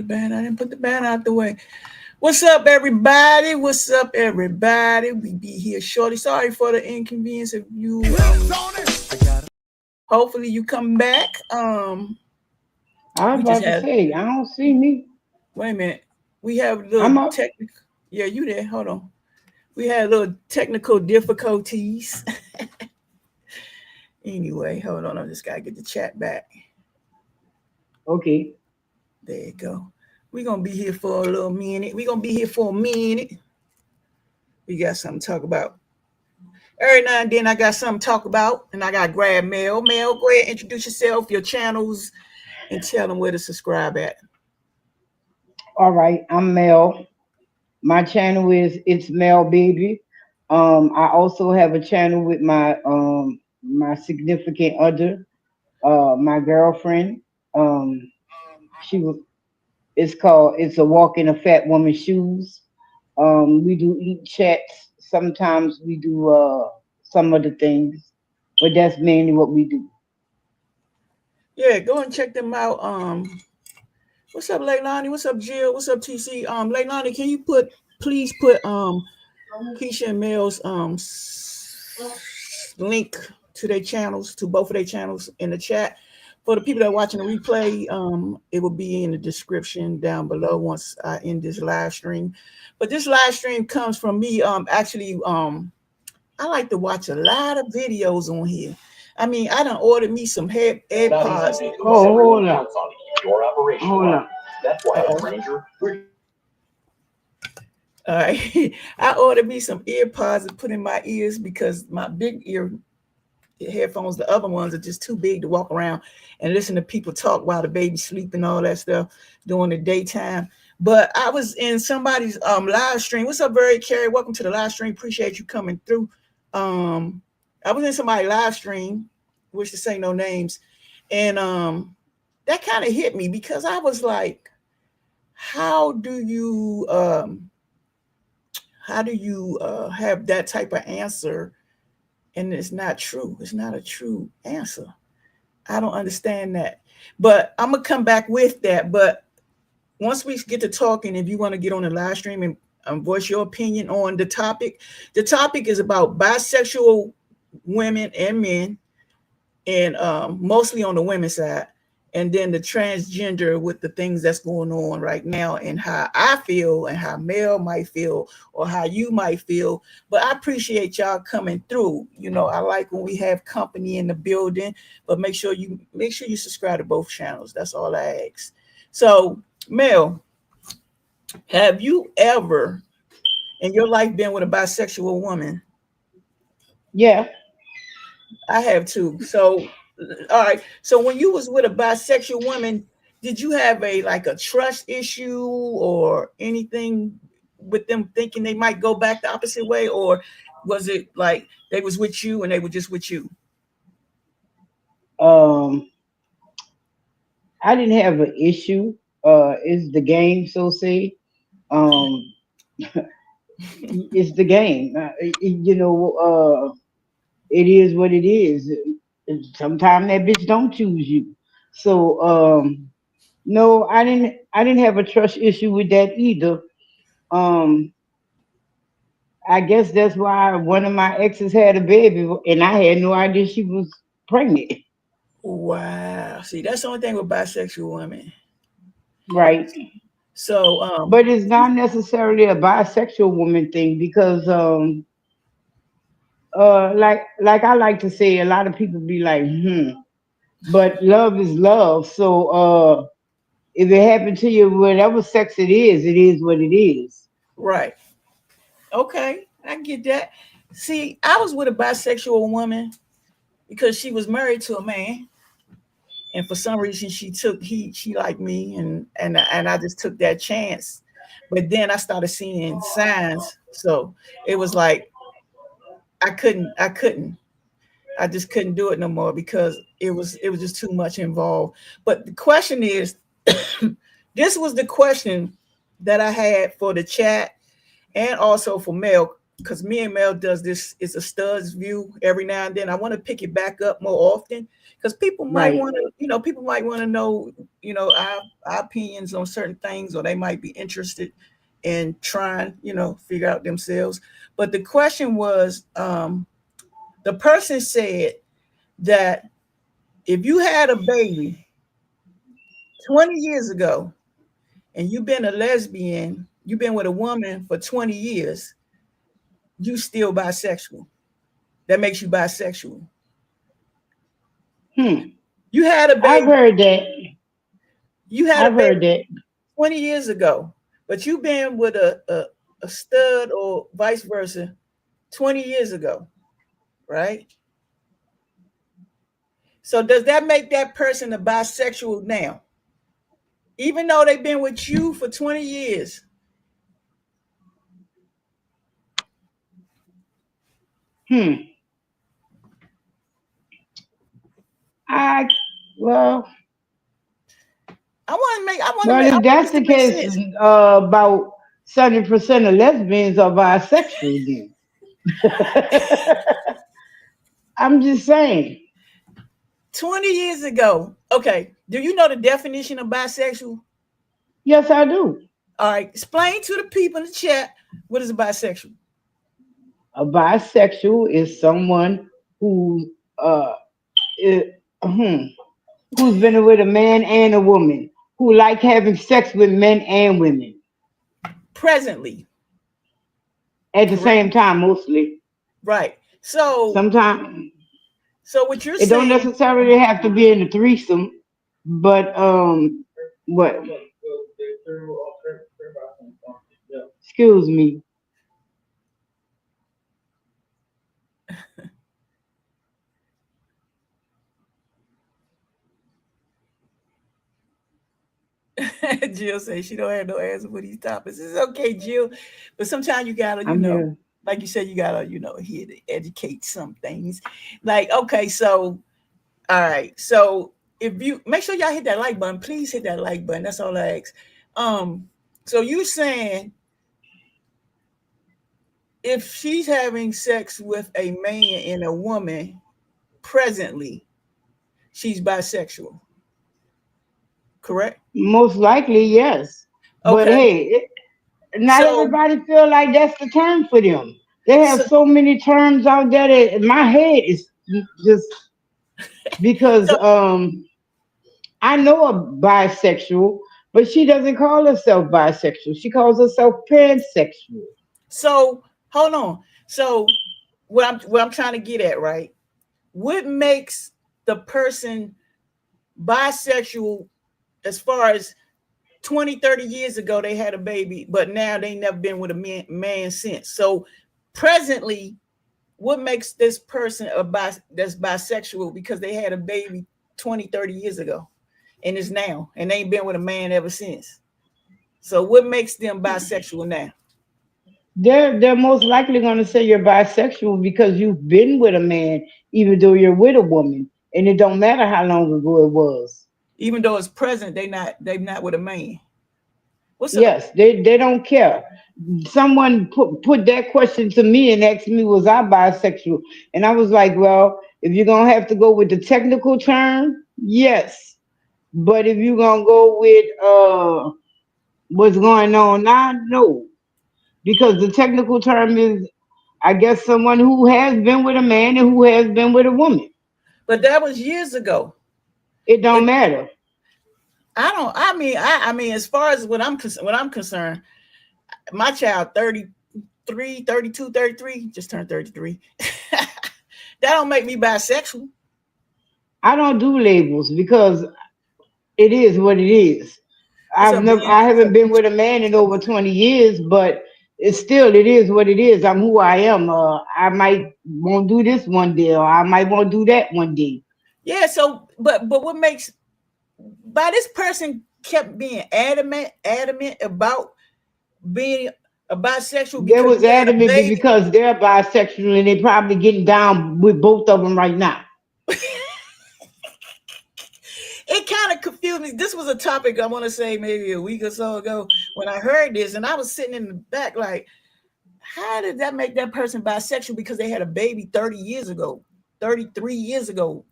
banner. I didn't put the banner out the way. What's up, everybody? What's up, everybody? We be here shortly. Sorry for the inconvenience of you. Hopefully you come back. I was We just about to had. say, I don't see me. Wait a minute. We have a I'm little up. technical. Yeah, you there? Hold on. We had a little technical difficulties. Anyway, hold on. I just gotta get the chat back. Okay. There you go. We're gonna be here for a little minute. We're gonna be here for a minute. We got something to talk about. Every now and then I got something to talk about, and I got to grab Mel. Mel, go ahead, introduce yourself, your channels, and tell them where to subscribe at. All right. I'm Mel. My channel is It's Mel Baby. I also have a channel with my significant other, my girlfriend. Um, she was. It's called It's a Walk in a Fat Woman's Shoes. We do eat chats. Sometimes we do some other things, but that's mainly what we do. Yeah, go and check them out. What's up, Leilani? What's up, Jill? What's up, TC? Leilani, can you please put Keisha and Mel's link to their channels, to both of their channels in the chat. For the people that are watching the replay, it will be in the description down below once I end this live stream. But this live stream comes from me. I like to watch a lot of videos on here. I mean, I done ordered me some AirPods. Oh, hold up. Hold up. All right. I ordered me some earpods to put in my ears because my big ear headphones, the other ones are just too big to walk around and listen to people talk while the baby's sleeping, all that stuff during the daytime. But I was in somebody's live stream. What's up, Very Carrie? Welcome to the live stream. Appreciate you coming through. I was in somebody's live stream, wish to say no names, and that kind of hit me because I was like, how do you have that type of answer? And it's not true. It's not a true answer. I don't understand that. But I'm going to come back with that. But once we get to talking, if you want to get on the live stream and voice your opinion on the topic is about bisexual women and men, and mostly on the women's side. And then the transgender with the things that's going on right now and how I feel and how Mel might feel or how you might feel. But I appreciate y'all coming through. You know, I like when we have company in the building, but make sure you subscribe to both channels. That's all I ask. So, Mel, have you ever in your life been with a bisexual woman? Yeah. I have too. So, all right. So when you was with a bisexual woman, did you have a trust issue or anything with them thinking they might go back the opposite way, or was it like they was with you and they were just with you? Um, I didn't have an issue. It's the game, so say. Um, it's the game. It is what it is. Sometimes that bitch don't choose you. So no, I didn't have a trust issue with that either. Um, I guess that's why one of my exes had a baby, and I had no idea she was pregnant. Wow. See, that's the only thing with bisexual women. Right. So, But it's not necessarily a bisexual woman thing because like I like to say, a lot of people be like, but love is love. So if it happened to you, whatever sex it is what it is. right. Okay. I get that. See, I was with a bisexual woman because she was married to a man, and for some reason she liked me, and I just took that chance. But then I started seeing signs, so it was like I couldn't I just couldn't do it no more because it was just too much involved. But the question is, this was the question that I had for the chat and also for Mel. because me and Mel does this, it's a stud's view every now and then. I want to pick it back up more often because people might Right. want to, people might want to know, our opinions on certain things, or they might be interested in trying, figure out themselves. But the question was, the person said that if you had a baby 20 years ago and you've been a lesbian, you've been with a woman for 20 years, you still bisexual. That makes you bisexual. Hmm. You had a I've baby, heard that. you had a I've baby heard that. 20 years ago, but you've been with a stud or vice versa 20 years ago, right? So does that make that person a bisexual now? Even though they've been with you for 20 years? Hmm. I well, I if want that's this to the make case, sense. about 70% of lesbians are bisexual. Then I'm just saying. 20 years ago. Okay. Do you know the definition of bisexual? Yes, I do. All right. Explain to the people in the chat what is a bisexual. A bisexual is someone who is, hmm, who's been with a man and a woman, who like having sex with men and women Presently. at the Correct. same time, mostly. Right. Sometimes So what you're it don't saying, necessarily have to be in a threesome, but what? Excuse me. Jill says she don't have no answer for these topics. It's okay, Jill. But sometimes you gotta, I'm here. like you said, you gotta, here to educate some things. Like, okay, so all right. So if you make sure y'all hit that like button, please hit that like button. That's all I ask. So you saying if she's having sex with a man and a woman presently, she's bisexual, correct? Most likely, yes. But Okay. hey, not So everybody feel like that's the term for them. They have so so many terms out there that my head is just because so I know a bisexual, but she doesn't call herself bisexual. She calls herself pansexual. so hold on. So what I'm trying to get at, right? What makes the person bisexual as far as 20, 30 years ago they had a baby, but now they never been with a man since. So presently, what makes this person that's bisexual because they had a baby 20, 30 years ago and is now and they ain't been with a man ever since. So what makes them bisexual now? They're most likely going to say you're bisexual because you've been with a man, even though you're with a woman, and it don't matter how long ago it was. Even though it's present, they not with a man. What's up? Yes, they don't care. Someone put that question to me and asked me, was I bisexual? And I was like, well, if you're gonna have to go with the technical term, yes. But if you're gonna go with what's going on now, no. Because the technical term is, I guess, someone who has been with a man and who has been with a woman. But that was years ago. It don't It, matter. I don't. I mean, as far as what I'm concerned, my child 33, 32, 33 just turned 33. That don't make me bisexual. I don't do labels because it is what it is. What's up, I Bianca? What's haven't up, been Keisha? with a man in over 20 years, but it is what it is. I'm who I am. I might won't do this one day, or I might won't do that one day. Yeah. So, but what makes by this person kept being adamant about being a bisexual They because was you had a adamant baby. because they're bisexual and they probably getting down with both of them right now. It kind of confused me. This was a topic I want to say maybe a week or so ago when I heard this, and I was sitting in the back like, how did that make that person bisexual because they had a baby 30 years ago, 33 years ago,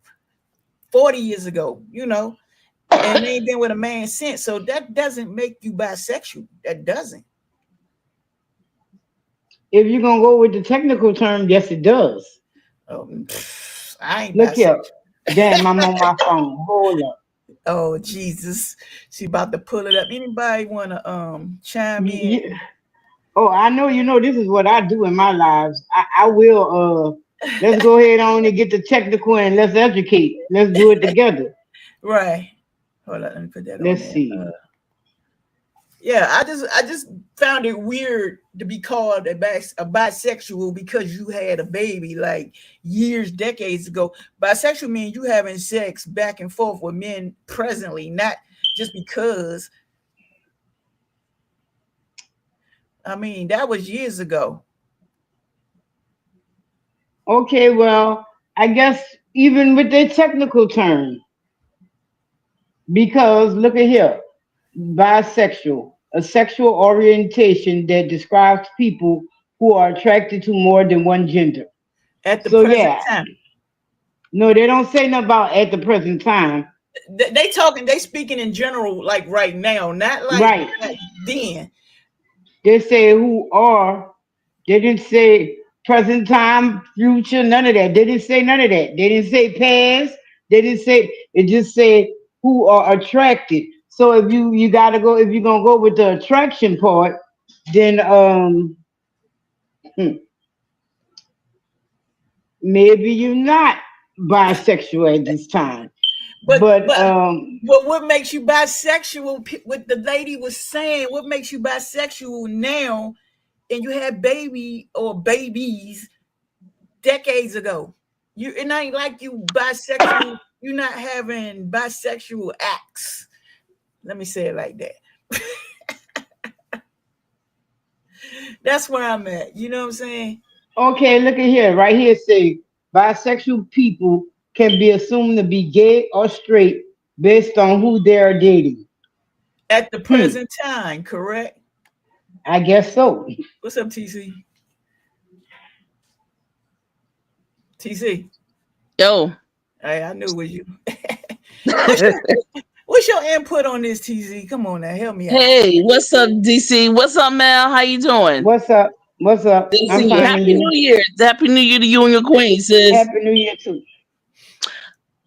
40 years ago, and they ain't been with a man since. So that doesn't make you bisexual. That doesn't. If you're gonna go with the technical term, yes, it does. I ain't Look here. bisexual. Damn, I'm on my phone. Hold up. Oh Jesus, she about to pull it up. Anybody want to chime in? Yeah. Oh, I know you know this is what I do in my lives. I will let's go ahead on and get the technical and let's educate. Let's do it together. Right. Hold on, let me put that on Let's there. see. Yeah, I just found it weird to be called a bisexual because you had a baby like years, decades ago. Bisexual means you having sex back and forth with men presently, not just because. I mean, that was years ago. Okay, well, I guess even with the technical term, because look at here, bisexual, a sexual orientation that describes people who are attracted to more than one gender. At the So present yeah, time. no, they don't say nothing about at the present time. They speaking in general, like right now, not like Right. back then. They say who are. They didn't say present time, future, none of that. They didn't say none of that. They didn't say past. They didn't say it just said who are attracted. So if you gotta go if you're gonna go with the attraction part, then hmm, maybe you're not bisexual at this time. But But but but what makes you bisexual? What the lady was saying, what makes you bisexual now? And you had baby or babies decades ago. It ain't like you bisexual. You're not having bisexual acts. Let me say it like that. That's where I'm at. You know what I'm saying? okay, look at here. Right here say bisexual people can be assumed to be gay or straight based on who they are dating. At the Hmm. present time, correct? I guess so. What's up, TC? TC. Yo. Hey, I knew it was you. What's your input on this, TZ? Come on now, help me out. Hey, what's up, DC? What's up, Mel? How you doing? What's up? What's up? Good to I'm see you. fine and Happy you. New Year. Happy New Year to you and your queen, sis. Happy New Year too.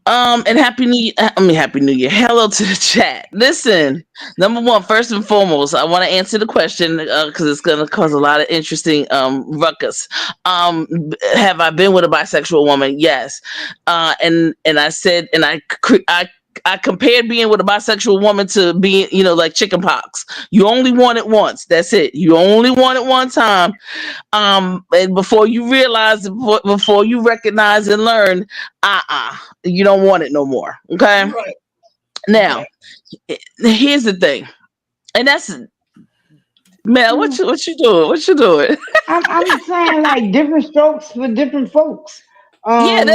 And happy New Year. Happy New Year. Hello to the chat. Listen, number one, first and foremost, I want to answer the question because it's going to cause a lot of interesting ruckus. Have I been with a bisexual woman? Yes. And I said, and I compared being with a bisexual woman to being, like chicken pox. You only want it once. That's it. You only want it one time. And before you realize, before you recognize and learn, you don't want it no more. Okay. Right, Now, right. here's the thing, and that's Mel. Hmm. What you doing? What you doing? I'm saying like different strokes for different folks. Yeah, Um,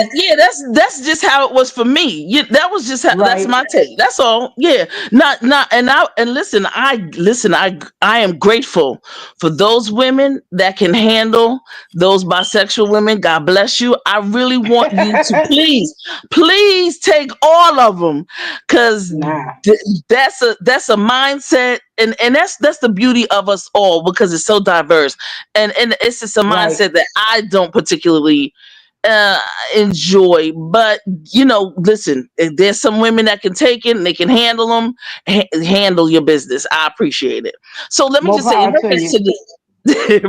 that's just how it was for me. Yeah, that was just how, that's right. my take. That's all. Yeah, not and listen. I am grateful for those women that can handle those bisexual women. God bless you. I really want you to please take all of them, because Nah. that's a mindset, and that's the beauty of us all because it's so diverse, and it's just a Right. mindset that I don't particularly uh enjoy. But listen, if there's some women that can take it and they can handle them, handle your business. I appreciate it. So let me More just say, in power to reference you. to the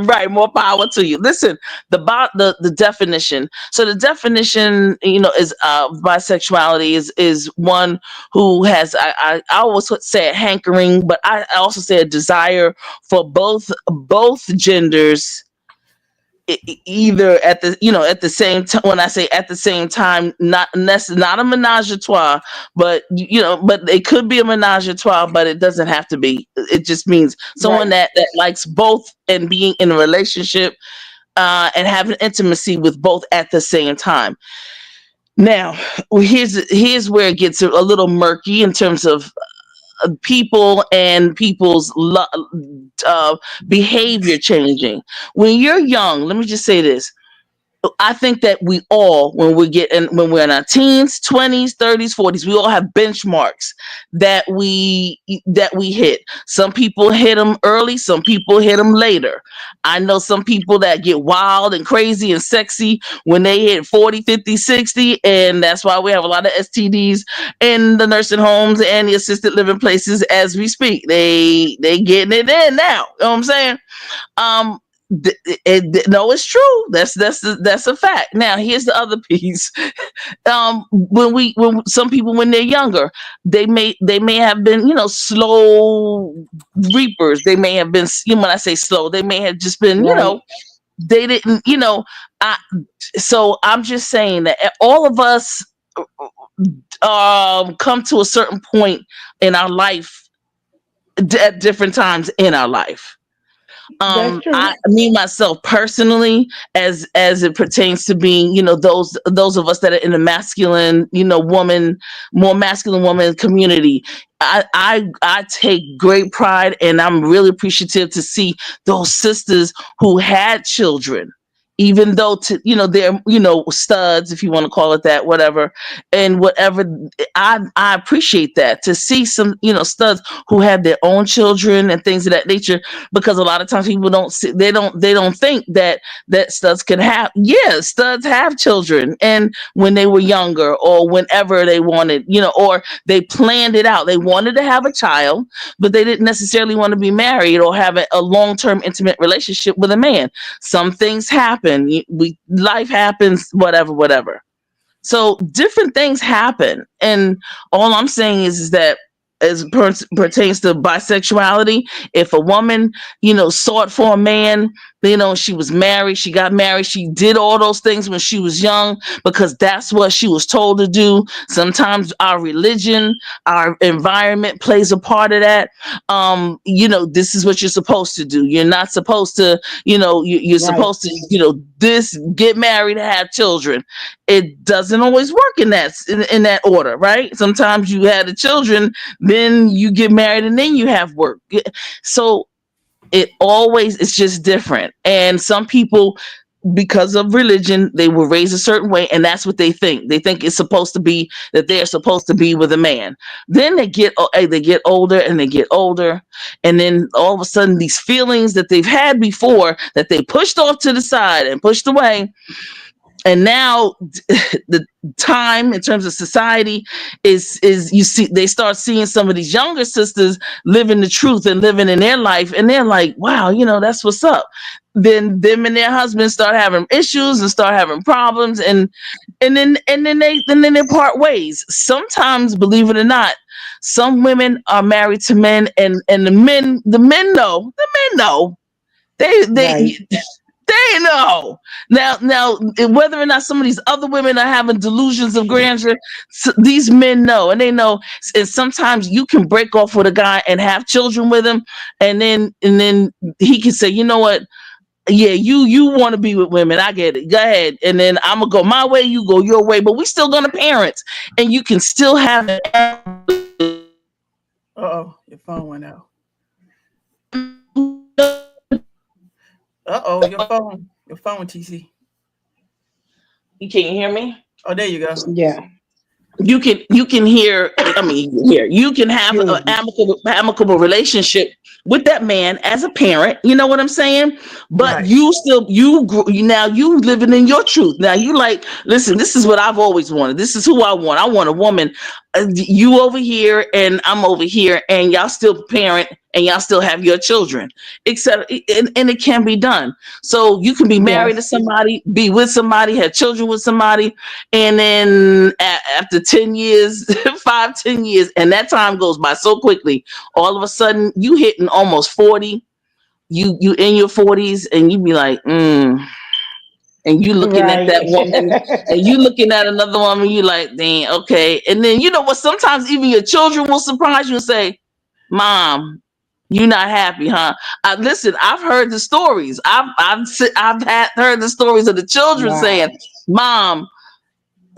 right, more power to you. Listen, the definition. So the definition, is bisexuality is one who has, I always would say a hankering, but I also say a desire for both genders, either at the same time. When I say at the same time, not a menage a trois, but but it could be a menage a trois, but it doesn't have to be. It just means someone Right. that likes both and being in a relationship, and having intimacy with both at the same time. Now, here's where it gets a little murky in terms of people and behavior changing. When you're young, let me just say this. I think that we all, when we're in our teens, 20s, 30s, 40s, we all have benchmarks that we hit. Some people hit them early, some people hit them later. I know some people that get wild and crazy and sexy when they hit 40, 50, 60, and that's why we have a lot of STDs in the nursing homes and the assisted living places as we speak. They getting it in now. You know what I'm saying? Um, no, it's true. That's a fact. Now, here's the other piece. When some people, when they're younger, they may have been, slow reapers. They may have been, when I say slow, they may have just been, Right. they didn't, I, so I'm just saying that all of us come to a certain point in our life at different times in our life. That's true. Me myself personally, as it pertains to being, those of us that are in the masculine, more masculine woman community, I take great pride, and I'm really appreciative to see those sisters who had children, even though they're, studs, if you want to call it that, whatever, and whatever. I appreciate that, to see some, studs who have their own children and things of that nature, because a lot of times people don't see, they don't think that studs can have, yeah, studs have children, and when they were younger, or whenever they wanted, or they planned it out, they wanted to have a child, but they didn't necessarily want to be married or have a long-term intimate relationship with a man. Some things happen, life happens, whatever. So different things happen, and all I'm saying is that, as pertains to bisexuality, if a woman, sought for a man, she was married, she got married, she did all those things when she was young because that's what she was told to do. Sometimes our religion, our environment plays a part of that. This is what you're supposed to do. You're not supposed to, you're Right. supposed to, this get married, have children. It doesn't always work in that order, right? Sometimes you have the children, then you get married, and then you have work. So it's just different. And some people, because of religion, they were raised a certain way, and that's what they think. They think it's supposed to be that they're supposed to be with a man. Then they get older and they get older, and then all of a sudden, these feelings that they've had before, that they pushed off to the side and pushed away, and now the time in terms of society is you see, they start seeing some of these younger sisters living the truth and living in their life, and they're like, wow, that's what's up. Then them and their husbands start having issues and start having problems, and then they part ways. Sometimes, believe it or not, some women are married to men, and the men know they Right. they know. Now, whether or not some of these other women are having delusions of grandeur, these men know, and they know. And sometimes you can break off with a guy and have children with him, and then he can say, you know what? Yeah, you want to be with women. I get it. Go ahead, and then I'm gonna go my way. You go your way, but we still gonna parent, and you can still have Uh-oh, your phone went out. Uh-oh, your phone, TC. You can't hear me. Oh, there you go. Yeah. You can hear, I mean, you can have an Children. amicable relationship with that man as a parent, you know what I'm saying? But Right. now you living in your truth. Now you like, listen, this is what I've always wanted. This is who I want. I want a woman, you over here and I'm over here, and y'all still parent and y'all still have your children, etc. And it can be done. So you can be married to Yes. somebody, be with somebody, have children with somebody, and then after 10 years, 5, 10 years, and that time goes by so quickly, all of a sudden you hitting almost 40, you in your 40s, and you be like, and you looking at Right. that woman, and you looking at another woman, you like, dang, okay. And then you know what, sometimes even your children will surprise you and say, Mom, you not happy, huh? Listen, I've heard the stories. I've heard the stories of the children saying, Wow. Mom,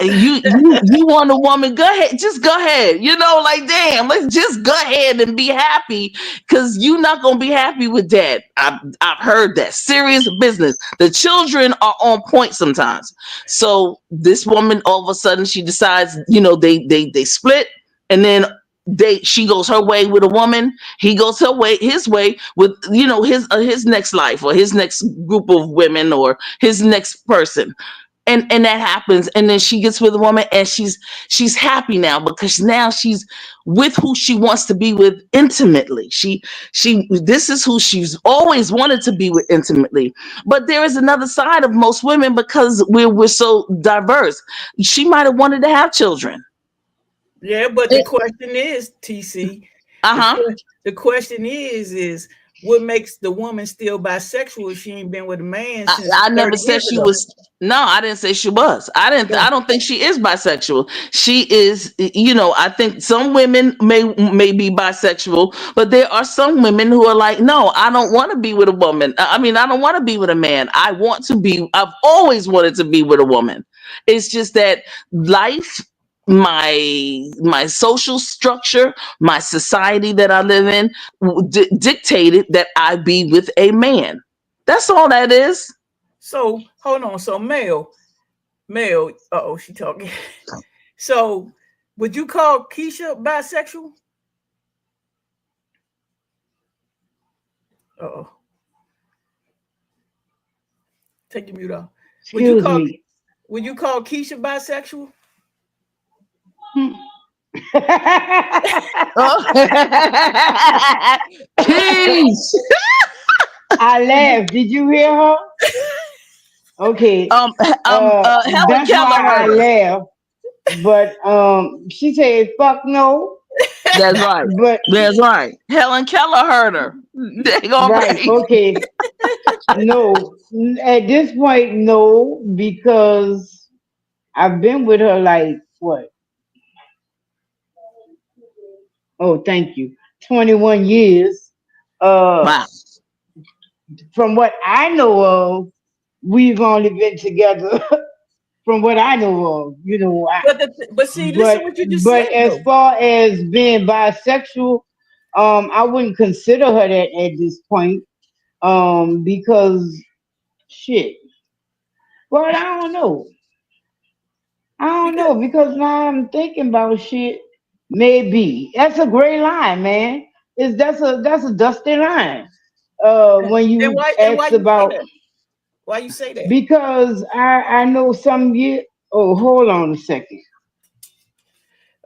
You want a woman, go ahead, just go ahead, like, damn, let's just go ahead and be happy, because you're not gonna be happy with that. I've heard that. Serious business. The children are on point sometimes. So this woman, all of a sudden, she decides, they split, and then she goes her way with a woman, he goes his way with, his next life, or his next group of women, or his next person. And that happens, and then she gets with a woman, and she's happy now, because now she's with who she wants to be with intimately. She This is who she's always wanted to be with intimately. But there is another side of most women, because we're so diverse. She might have wanted to have children. Yeah, but the question is, TC, the, Uh-huh. que- the question is what makes the woman still bisexual if she ain't been with a man since I never 30 said years she ago? was. No, I didn't say she was. I No. don't think she is bisexual. She is. I think some women may be bisexual, but there are some women who are like, no, I don't want to be with a woman. I mean, I don't want to be with a man. I've always wanted to be with a woman. It's just that life, my social structure, my society that I live in, dictated that I be with a man. That's all that is. So hold on. So male. Oh, she talking. So would you call Keisha bisexual? Oh, take your mute off. Would you Excuse call me. would you call Keisha bisexual? Oh. Peace. I laughed. Did you hear her? Okay. Helen That's Keller why I heard her. laughed. But she said, "Fuck no." That's right. But That's right. Helen Keller heard her. They all right, right. okay. No, at this point, no, because I've been with her like what? Oh, thank you. 21 years. Uh, Wow. from what I know of, we've only been together. From what I know of, But see, listen but what you just but said as though. far as being bisexual, I wouldn't consider her that at this point. Because shit. Well, I don't know. I don't Because know because now I'm thinking about shit. Maybe that's a gray line, man. Is that's a dusty line. When and you why ask you say about that? Why you say that? because I know some year. Oh, hold on a second.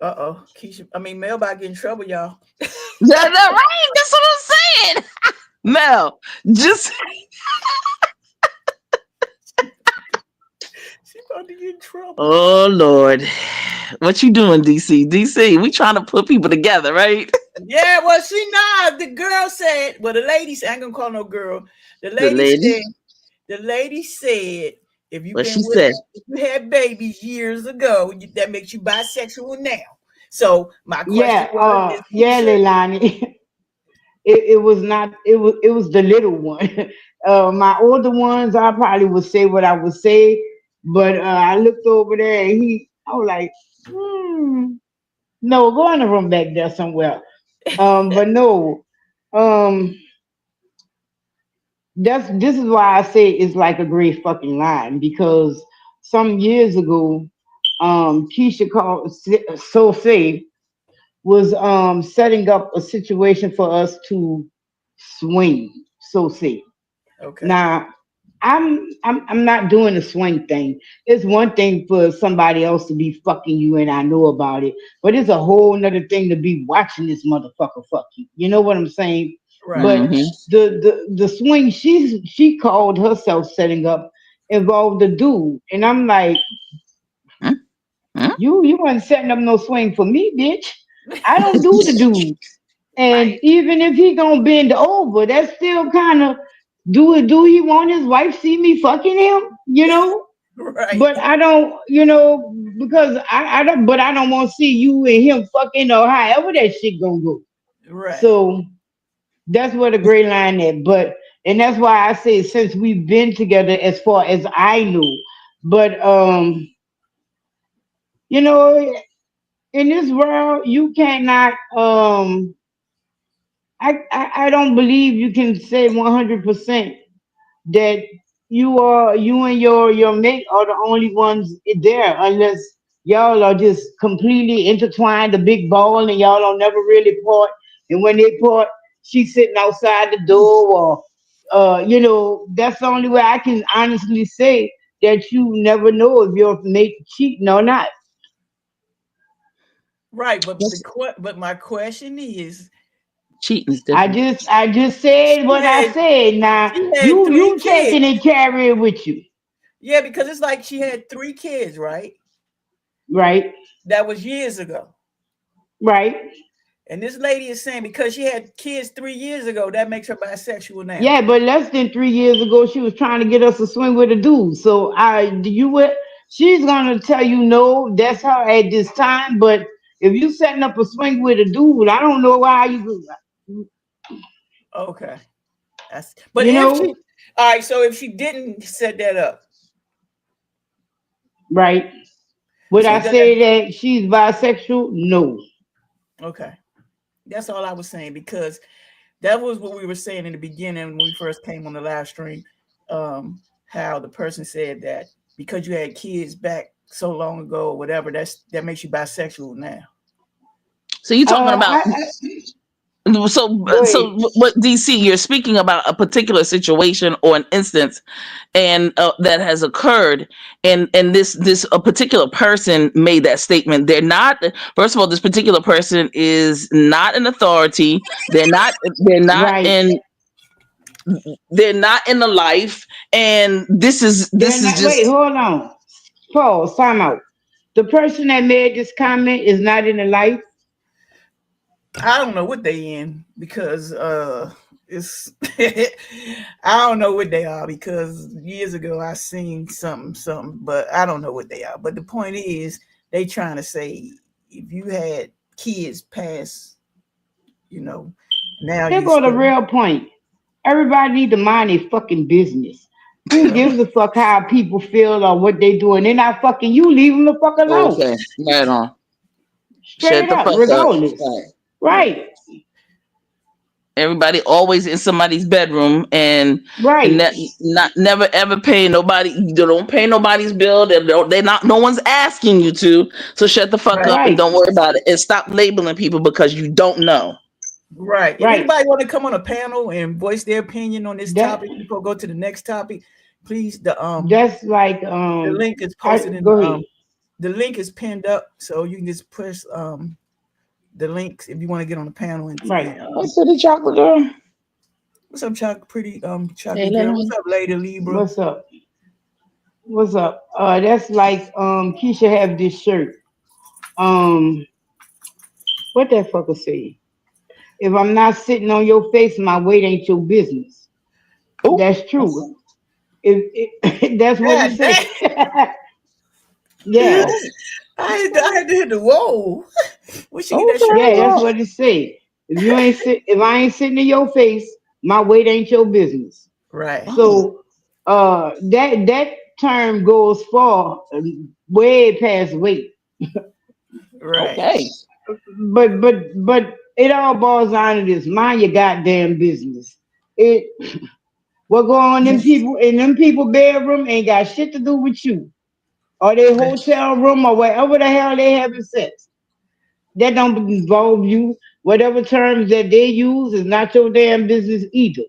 Uh-oh. Keisha, I mean Mel about to get in trouble, y'all. That right. That's what I'm saying. Mel, just She about to get in trouble. oh Lord. What you doing, DC? DC, we trying to put people together, right? Yeah, well, she not. The girl said, well, the lady said, I ain't gonna call no girl. The The lady lady. said, the lady said, if you've What been she with, said. if you had babies years ago, that makes you bisexual now. So my question Yeah, was, is yeah, Keisha, Leilani. It was not. It was the little one. My older ones, I probably would say what I would say, but I looked over there and I was like, no, go in the room back there somewhere. But no, um, this is why I say it's like a great fucking line because some years ago, Keisha called so say was setting up a situation for us to swing. So say okay, now I'm not doing the swing thing. It's one thing for somebody else to be fucking you and I know about it, but it's a whole nother thing to be watching this motherfucker fuck you. You know what I'm saying? right, But Mm-hmm. the swing she called herself setting up involved the dude, and I'm like, Mm-hmm. you wasn't setting up no swing for me, bitch. I don't do the dude. And right, even if he gonna bend over, that's still kind of do he want his wife see me fucking him? right, But I don't, because I don't, but I don't want to see you and him fucking or however that shit gonna go. right. So that's where the gray line is. But and that's why I say since we've been together as far as I know, but You know, in this world, you cannot. I don't believe you can say 100% that you and your mate are the only ones there, unless y'all are just completely intertwined, a big ball, and y'all don't never really part. And when they part, she's sitting outside the door, or that's the only way I can honestly say that you never know if your mate cheating or not. Right, but Yes, but my question is, cheating is I different. just I just said she what I had said. Now she had three you take it kids. and carry it with you, Yeah, because it's like she had three kids, right? right? That was years ago. Right. And this lady is saying because she had kids 3 years ago, that makes her bisexual now. Yeah, but less than 3 years ago, she was trying to get us to swing with a dude. So you would, she's gonna tell you no, that's her at this time. But if you setting up a swing with a dude, I don't know why Okay. That's but you if she know, all right, so if she didn't set that up, right? Would she I does say that she's bisexual? No. okay. That's all I was saying because that was what we were saying in the beginning when we first came on the live stream. How the person said that because you had kids back so long ago or whatever, that makes you bisexual now. So you talking about I go so ahead. what DC? You're speaking about a particular situation or an instance, and that has occurred, and this a particular person made that statement. They're not. First of all, this particular person is not an authority. They're not. They're not Right. in. They're not in the life, and this They're is not. Wait, just hold on. Pause. Time out. The person that made this comment is not in the life. I don't know what they in because it's I don't know what they are because years ago I seen something, but I don't know what they are. But the point is they trying to say if you had kids past, you know, now Here you go the still real point. Everybody need to mind their fucking business. Who gives a fuck how people feel or what they doing? They're not fucking you. Leave them the fuck alone. okay. Right on. Shut Straight the up, fuck up. regardless. Right. Right. Everybody always in somebody's bedroom and Right. not never ever pay nobody. You don't pay nobody's bill. They not. No one's asking you to. So shut the fuck right, up and Right. don't worry about it. And stop labeling people because you don't know. right. If Right. anybody want to come on a panel and voice their opinion on this That topic before go to the next topic, please that's like the link is I posted in go ahead. the link is pinned up so you can just push the links if you want to get on the panel Right. and What's to the chocolate girl? what's up, pretty Hey, chocolate girl? What's Lily. up, Lady Libra? What's up? What's up? That's like Keisha have this shirt. Um what that fucker say? If I'm not sitting on your face, my weight ain't your business. Oh, That's true. That's what it God say. damn! Yeah, oh, I had to hit the whoa. Where she get that shirt yeah, okay. that's from? what it say. If I ain't sitting in your face, my weight ain't your business. Right, Oh, So that term goes far, way past weight. right, okay. But it all boils down to this: mind your goddamn business. It what go on them people in them people bedroom ain't got shit to do with you or their hotel room or wherever the hell they having sex. That don't involve you. Whatever terms that they use is not your damn business either.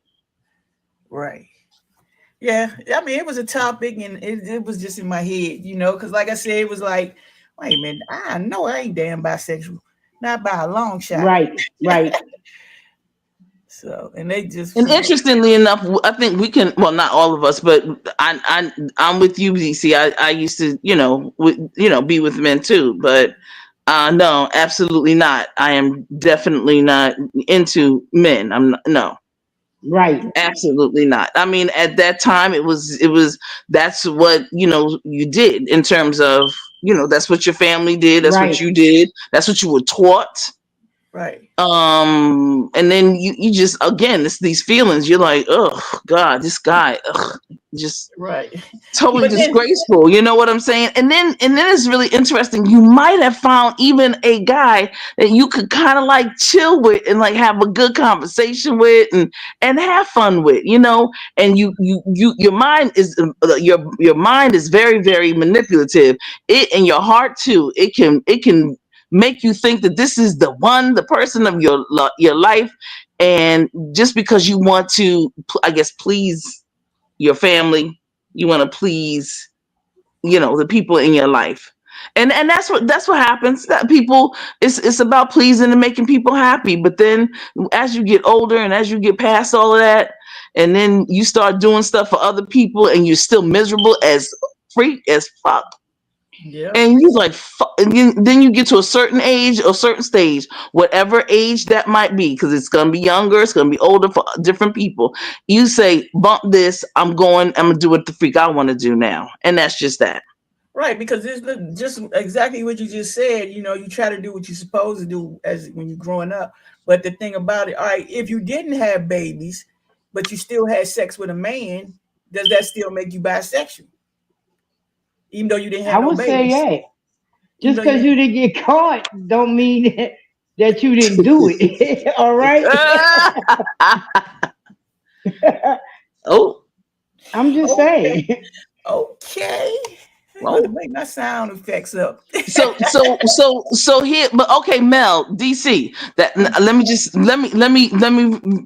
right. Yeah, I mean, it was a topic, and it was just in my head, because like I said, it was like, wait a minute, I know I ain't damn bisexual, not by a long shot. Right, right, So, and they just, And interestingly enough, I think we can. Well, not all of us, but I'm with you, DC. I used to, be with men too, but no, absolutely not. I am definitely not into men. I'm not, no, right, absolutely not. I mean, at that time, it was that's what you did in terms of that's what your family did. That's what right, you did. That's what you were taught. right, And then you just again it's these feelings. You're like, oh God, this guy. Ugh. just Right. totally But then, disgraceful. You know what I'm saying? And then it's really interesting. You might have found even a guy that you could kind of like chill with and like have a good conversation with and have fun with, you know. And your mind is your mind is very very manipulative. It and your heart too. It can make you think that this is the one, the person of your life, and just because you want to, I guess, please your family, you want to please, the people in your life. And that's what happens. That people, it's about pleasing and making people happy. But then as you get older and as you get past all of that, and then you start doing stuff for other people and you're still miserable as freak as fuck, yep. and you like and then you get to a certain age or certain stage, whatever age that might be, because it's going to be younger, it's going to be older for different people. You say, bump this, I'm going to do what the freak I want to do now, and that's just that. Right, because it's just exactly what you just said. You know, you try to do what you're supposed to do as when you're growing up. But the thing about it, all right, if you didn't have babies, but you still had sex with a man, does that still make you bisexual? Even though you didn't I have no would say, babies, yeah. even Just though you because you didn't. didn't get caught, don't mean that you didn't do it. All right. Oh, I'm just Okay, saying. okay. I'm going to oh. make my sound effects up. So here, but okay, Mel, DC. That let me just let me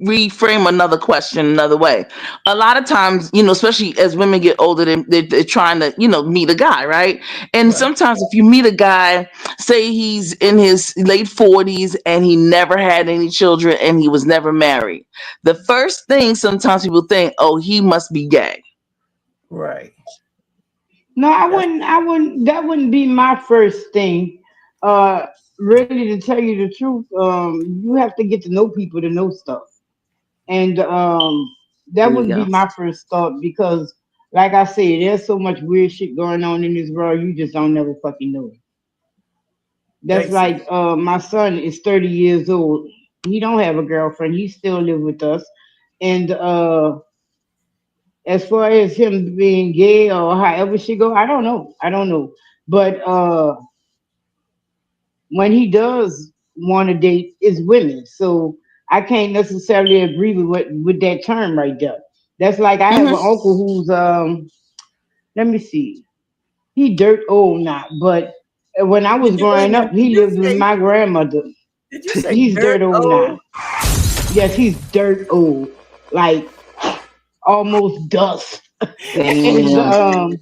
reframe another question another way. A lot of times, especially as women get older, they're trying to, meet a guy, right? And Right, sometimes, if you meet a guy, say he's in his late 40s and he never had any children and he was never married, the first thing sometimes people think, oh, he must be gay. right. No, I That's wouldn't. I wouldn't. That wouldn't be my first thing. Uh, Really, to tell you the truth, you have to get to know people to know stuff, and There that you would go. be my first thought because, like I said, there's so much weird shit going on in this world. You just don't never fucking know. That's basic. like my son is 30 years old. He don't have a girlfriend. He still live with us, and as far as him being gay or however she go, I don't know. I don't know. But when he does want to date, is women. So I can't necessarily agree with that term right there. That's like I have Hmm. an uncle who's let me see, he dirt old now, but when I was Did you wait a growing up, minute? he lived with my grandmother. Did you say He's dirt dirt old now. old? Yes, he's dirt old, like almost dust. And Damn.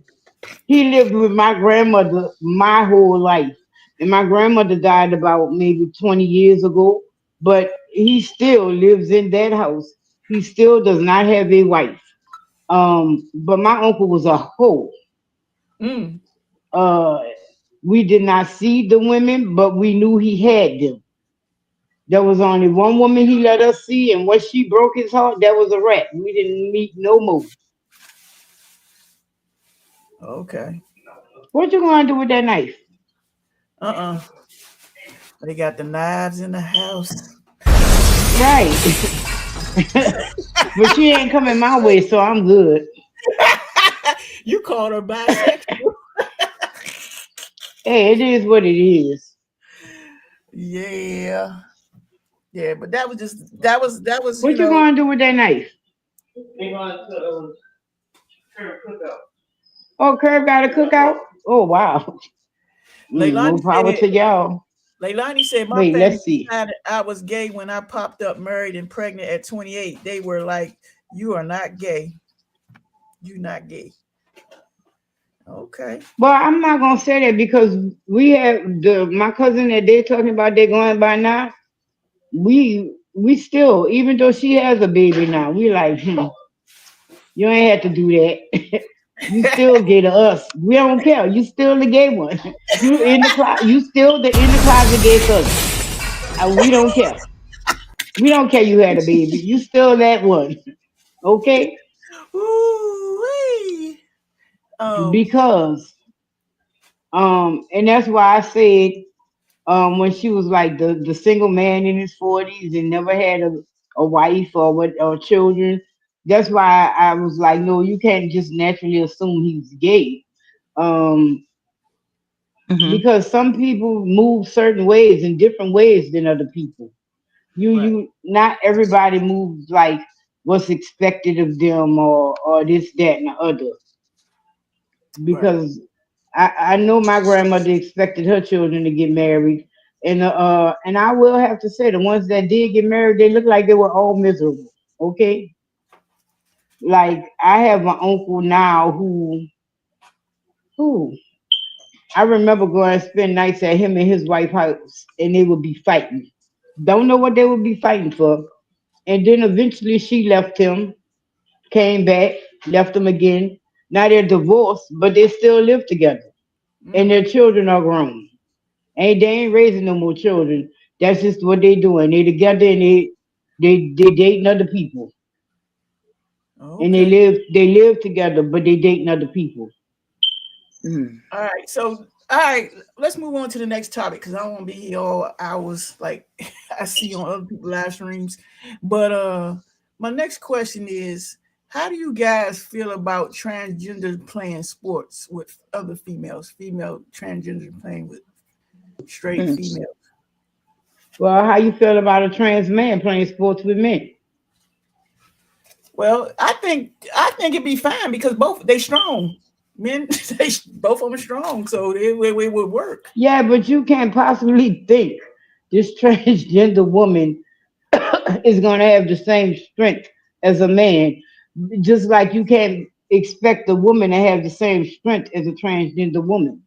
he lived with my grandmother my whole life. And my grandmother died about maybe 20 years ago, but he still lives in that house. He still does not have a wife. But my uncle was a hoe. Mm. Uh, we did not see the women, but we knew he had them. There was only one woman he let us see, and when she broke his heart, that was a wrap. We didn't meet no more. Okay. What you gonna do with that knife? Uh-uh. They got the knives in the house. Right. But she ain't coming my way, so I'm good. You called her bisexual. Hey, it is what it is. Yeah. Yeah, but that was, What you gonna do with that knife? Oh, Curb got a cookout? Oh, wow. Leilani More power said to y'all. Leilani said my Wait, family let's see. decided I was gay when I popped up married and pregnant at 28. They were like, "You are not gay. You not gay." Okay. Well, I'm not gonna say that because we have my cousin that they're talking about they're going by now. We still, even though she has a baby now, we like, you ain't have to do that. You still gay to us. We don't care. You still the gay one. You in the closet. You still the in the closet gay cousin. We don't care. We don't care you had a baby. You still that one. Okay? Ooh-wee. Um, Because and that's why I said when she was like the single man in his 40s and never had a wife or what or children, That's why I was like, no, you can't just naturally assume he's gay. Um, Hmm. because some people move certain ways in different ways than other people. Right. Not everybody moves like what's expected of them or this, that, and the other. Right. Because I know my grandmother expected her children to get married. And I will have to say the ones that did get married, they look like they were all miserable. Okay. Like I have an uncle now who I remember going to spend nights at him and his wife house and they would be fighting. Don't know what they would be fighting for. And then eventually she left him, came back, left him again. Now they're divorced, but they still live together. And Mm. their children are grown. And they ain't raising no more children. That's just what they doing. They together and they dating other people. And Okay. they live together, but they dating other people. Mm. All right. So, all right, let's move on to the next topic because I don't want to be here all hours like I see on other people's live streams. But my next question is, how do you guys feel about transgender playing sports with other females? Female transgender playing with straight Mm. females. Well, how you feel about a trans man playing sports with men? Well, I think it'd be fine because both they strong men. Both of them are strong, so it would work. Yeah, but you can't possibly think this transgender woman is going to have the same strength as a man, just like you can't expect a woman to have the same strength as a transgender woman.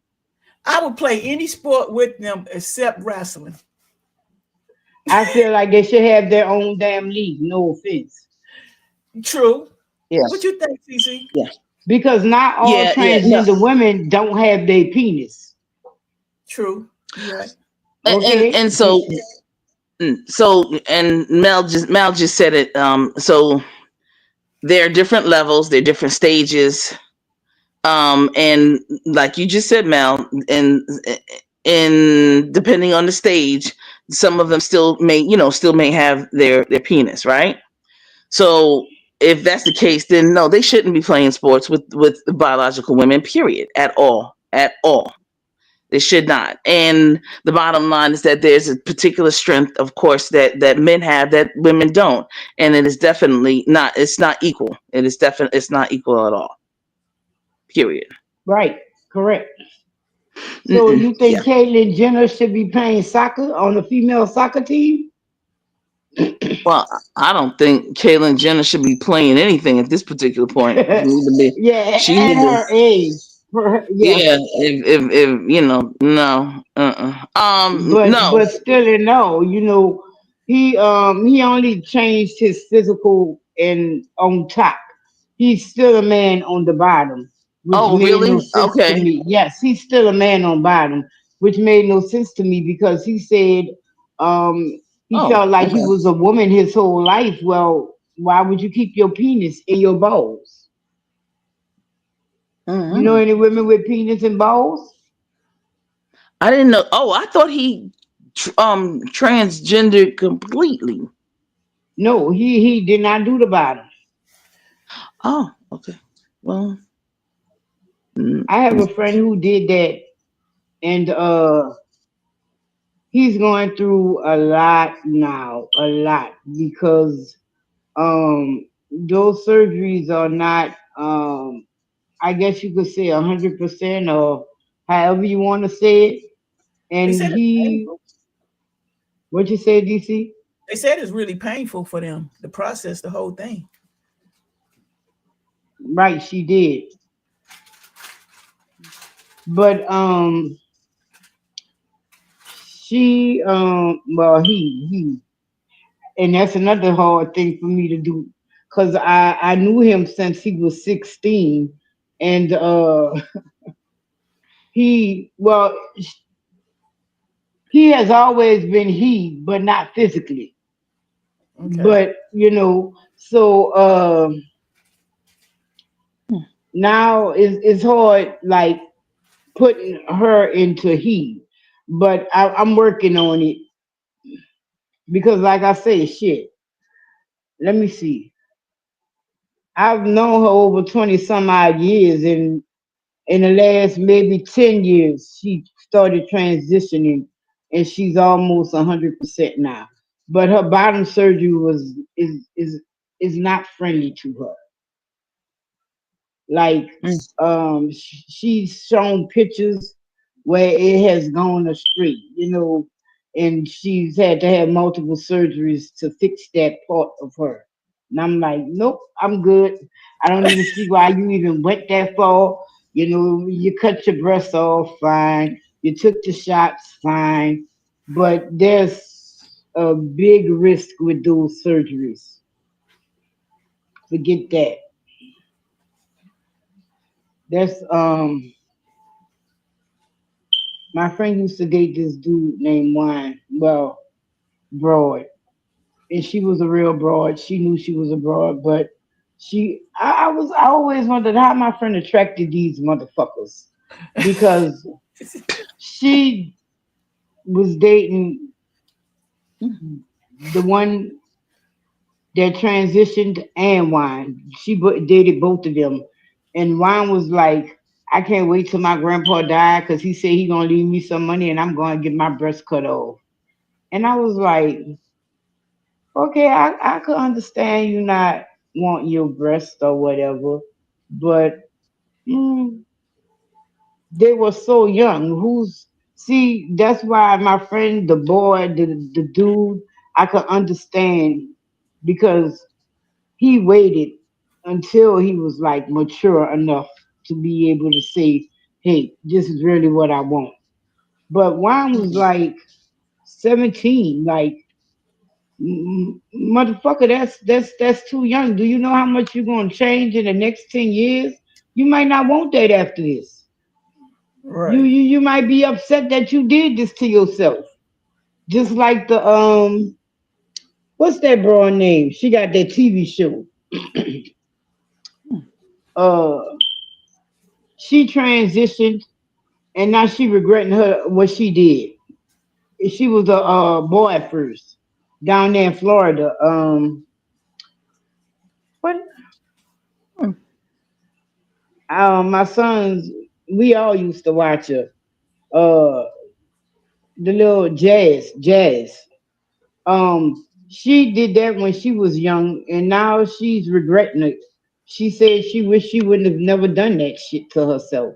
I would play any sport with them except wrestling. I feel like they should have their own damn league. No offense, True. Yeah. What you think, CC? Yeah. because not all Yeah. Yeah. No. transgender women don't have their penis. True. You right. Okay, And so and Mel just said it. So there are different levels, there are different stages. And like you just said, Mel, and depending on the stage, some of them still may have their penis, right? So if that's the case, then no, they shouldn't be playing sports with biological women. Period. At all. At all. They should not. And the bottom line is that there's a particular strength, of course, that men have that women don't, and it is definitely not. It's not equal. It's not equal at all. Period. right, correct. So Mm-mm. you Yeah. think Caitlyn Jenner should be playing soccer on the female soccer team? Well, I don't think Caitlyn Jenner should be playing anything at this particular point. Need to be. Yeah, She at need to. her age. Yeah, Yeah. If no. No. but still in no, he only changed his physical and on top. He's still a man on the bottom, which Oh, made no really? sense to Okay. me. Yes, he's still a man on bottom, which made no sense to me because he said um he Oh, felt like he okay. was a woman his whole life. Well, why would you keep your penis in your balls? You know Hmm. any women with penis and balls? I didn't know. Oh, I thought he transgendered completely. No, he did not do the bottom. Oh, okay. Well, I have mm, a friend who did that, and he's going through a lot now, a lot because those surgeries are not I guess you could say 100% or however you want to say it. They And said it's he, painful. what you say, DC? They said it's really painful for them to process the whole thing. Right, she did. But she well he and that's another hard thing for me to do because I knew him since he was 16 and he well he has always been he but not physically, Okay. but so now it's hard like putting her into he, but I'm working on it because like I say shit, let me see. I've known her over 20 some odd years, and in the last maybe 10 years, she started transitioning, and she's almost 100% now. But her bottom surgery is not friendly to her. Like Mm. she's shown pictures where it has gone astray, and she's had to have multiple surgeries to fix that part of her. And I'm like, nope, I'm good. I don't even see why you even went that far. You cut your breast off, fine. You took the shots, fine. But there's a big risk with those surgeries. Forget that. There's My friend used to date this dude named Wine. Well, broad. And she was a real broad. She knew she was a broad, but I always wondered how my friend attracted these motherfuckers. Because she was dating the one that transitioned and Wine. She dated both of them. And Wine was like, I can't wait till my grandpa died because he said he gonna leave me some money and I'm gonna get my breast cut off. And I was like, okay, I could understand you not wanting your breast or whatever, but mm, they were so young. See, that's why my friend, the boy, the dude, I could understand because he waited until he was like mature enough to be able to say, hey, this is really what I want. But Wine was like 17, like motherfucker, that's too young. Do you know how much you're gonna change in the next 10 years? You might not want that after this. You Right. you you might be upset that you did this to yourself. Just like the what's that broad name? She got that TV show. uh, she transitioned and now she regretting her what she did. She was a boy at first down there in Florida. What Mm. my sons, we all used to watch her. Uh, the little Jazz. She did that when she was young, and now she's regretting it. She said she wished she wouldn't have never done that shit to herself.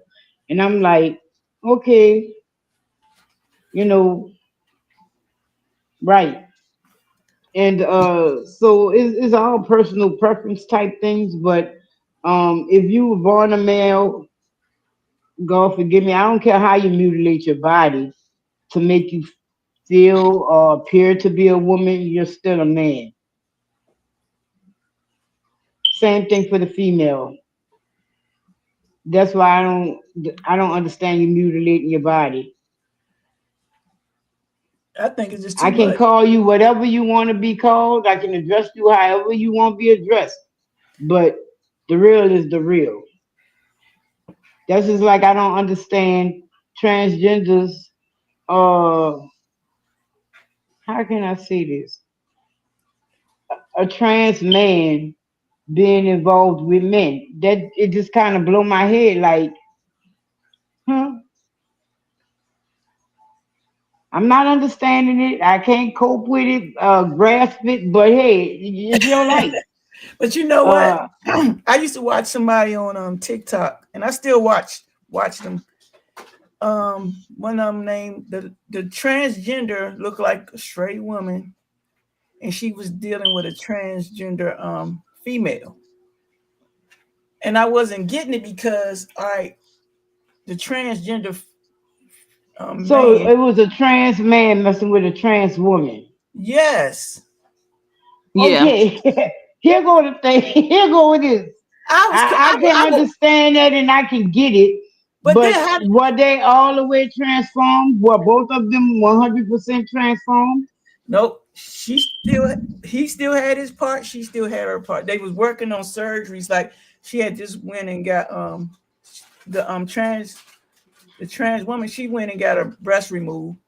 And I'm like, okay, you know, right. And so it's all personal preference type things. But if you were born a male, God forgive me, I don't care how you mutilate your body to make you feel or appear to be a woman, you're still a man. Same thing for the female. That's why I don't understand you mutilating your body. I think it's just I too can much. call you whatever you want to be called. I can address you however you want to be addressed. But the real is the real. That's just like I don't understand transgenders. Uh, how can I say this? A trans man being involved with men. That it just kind of blow my head. Like, huh? I'm not understanding it. I can't cope with it, grasp it. But hey, it's your life. But you know what? Uh, I used to watch somebody on TikTok, and I still watch them. One of them named the transgender looked like a straight woman, and she was dealing with a transgender female, and I wasn't getting it because all right, the transgender so man, it was a trans man messing with a trans woman. yes, Yeah. Okay, here go the thing. Here go with this. I can I was, understand that and I can get it, but then but how? were they all the way transformed? Were both of them 100% transformed? Nope. He still had his part. She still had her part. They was working on surgeries. Like she had just went and got the trans woman. She went and got her breast removed,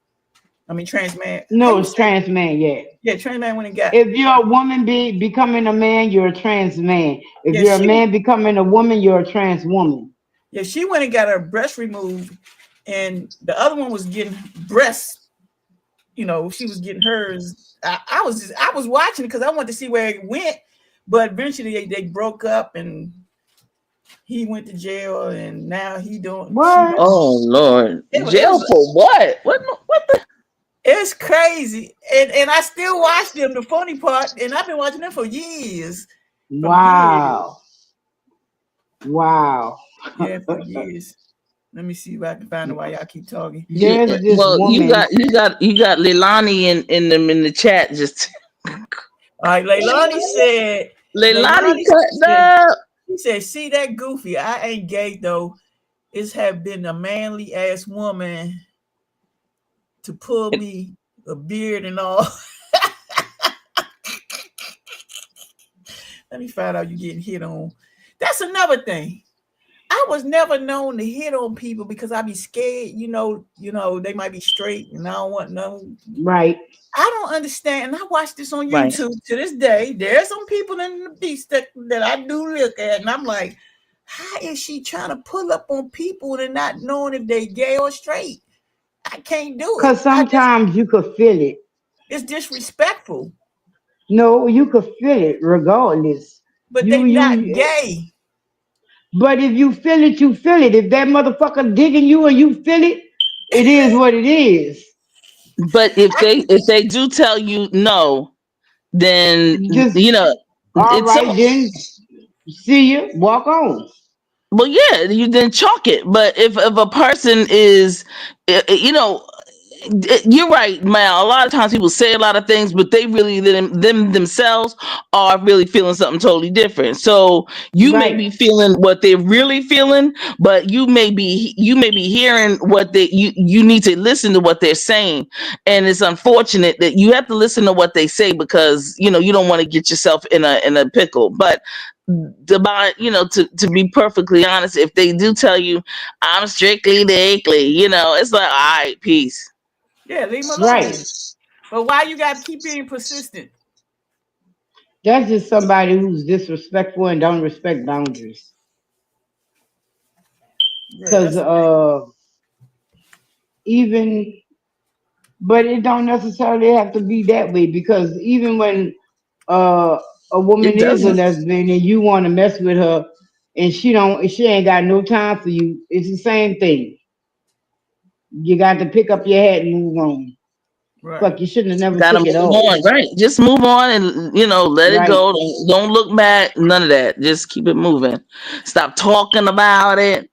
I mean, trans man. How No, you it's say? trans man. Yeah. Yeah, trans man when it got. If you're a woman becoming a man, you're a trans man. If Yeah, you're a she. man becoming a woman, you're a trans woman. Yeah, she went and got her breast removed, and the other one was getting breasts. You know, she was getting hers. I was watching it because I wanted to see where it went, but eventually they broke up, and he went to jail, and now he don't. She What? don't. Oh Lord, It jail was for what? What the? it's crazy, and I still watch them. The funny part, and I've been watching them for years, from years. Wow. Wow. Yeah, for years. Let me see if I can find out why y'all keep talking. Yeah, There's But this well, woman. you got Leilani in them in the chat. Just all right, Leilani Leilani cut said, up. she said, see that goofy. I ain't gay though. It's have been a manly ass woman to pull me a beard and all. Let me find out you getting hit on. That's another thing. I was never known to hit on people because I be scared, they might be straight and I don't want no. Right. I don't understand. And I watch this on Right. YouTube to this day. There's some people in the beast that I do look at, and I'm like, how is she trying to pull up on people and not knowing if they gay or straight? I can't do it. Because sometimes you could feel it. It's disrespectful. No, you could feel it regardless. But they not You. gay. But if you feel it, you feel it. If that motherfucker digging you and you feel it, it is what it is. But if they do tell you no, then Just you know all it's so. right, then see you. Walk on. Well, yeah, you then chalk it. But if a person is, you know, you're right, man. A lot of times people say a lot of things, but they really them themselves are really feeling something totally different. So you may Right. be feeling what they're really feeling, but you may be hearing what you need to listen to what they're saying, and it's unfortunate that you have to listen to what they say because you don't want to get yourself in a pickle. But to be perfectly honest, if they do tell you I'm strictly dickly, it's like, all right, peace. Yeah, leave them Right. alone. But why you got to keep being persistent? That's just somebody who's disrespectful and don't respect boundaries. Yeah, Cause that's the thing. even but it don't necessarily have to be that way because even when uh a woman It is a doesn't. lesbian and you want to mess with her and she ain't got no time for you, it's the same thing. You got to pick up your hat and move on. Right. Fuck, you shouldn't have never Gotta took it move off. on, right? Just move on and let it Right, go. Don't look back. None of that. Just keep it moving. Stop talking about it.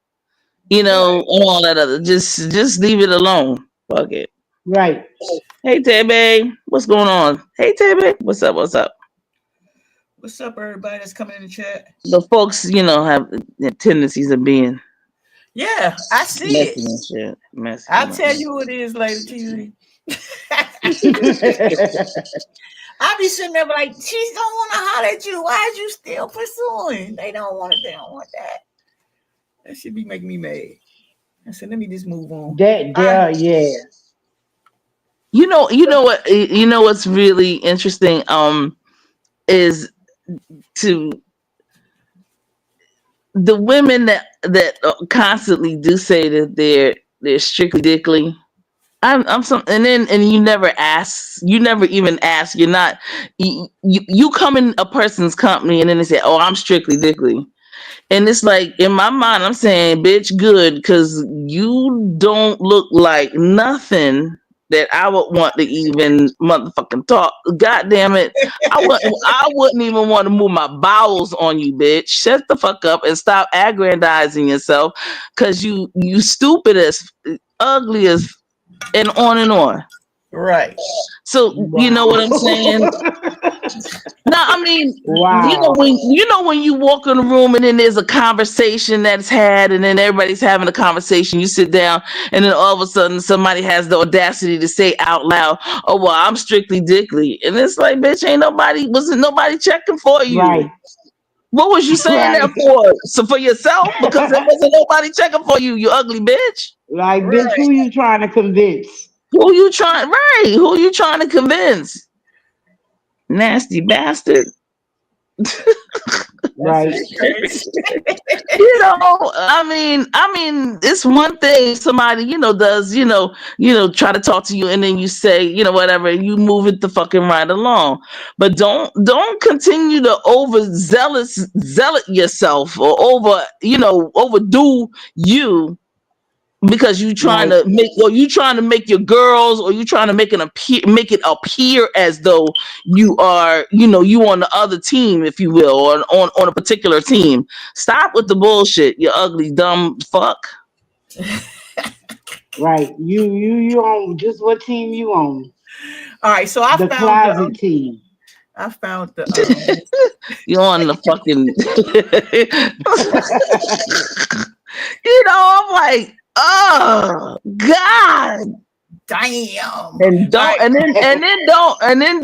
Right. And all that other. Just leave it alone. Fuck it. right. Hey Tebe, what's going on? Hey Tebe, what's up? What's up? What's up, everybody that's coming in the chat? The folks, have tendencies of being Yeah, I see messy it. and shit. Messy. I'll tell you who it is later, TV. I be sitting there like, she's don't want to holler at you. Why is you still pursuing? They don't want it. They don't want that. That should be making me mad. I said, let me just move on. That I there, yeah. You know what? You know what's really interesting? Is to the women that constantly do say that they're strictly dickly. I'm some, and you never ask. You never even ask. You're not. You come in a person's company and then they say, "Oh, I'm strictly dickly," and it's like in my mind, I'm saying, "Bitch, good," because you don't look like nothing that I would want to even motherfucking talk. God damn it. I wouldn't even want to move my bowels on you, bitch. Shut the fuck up and stop aggrandizing yourself because you stupid as ugly as and on and on. right. So you know what I'm saying? Wow. No, I mean, Wow. when you walk in the room and then there's a conversation that's had, and then everybody's having a conversation. You sit down, and then all of a sudden somebody has the audacity to say out loud, "Oh well, I'm strictly dickly," and it's like, bitch, wasn't nobody checking for you. Right. What was you saying that Right. for? So for yourself? Because there wasn't nobody checking for you, you ugly bitch. Like, bitch, Right. who you trying to convince? Who you trying? Right? Who you trying to convince? Nasty bastard. That's Right. just crazy. It's one thing if somebody, does, try to talk to you and then you say, whatever, and you move it the fucking right along. But don't continue to zealot yourself or overdo you because Right. you trying to make your girls, or you trying to make it appear as though you are, you on the other team, if you will, or on a particular team. Stop with the bullshit, you ugly dumb fuck. Right. You own just what team you own? All right, so The closet team. I found the You on the fucking I'm like, oh God. damn. All And don't right,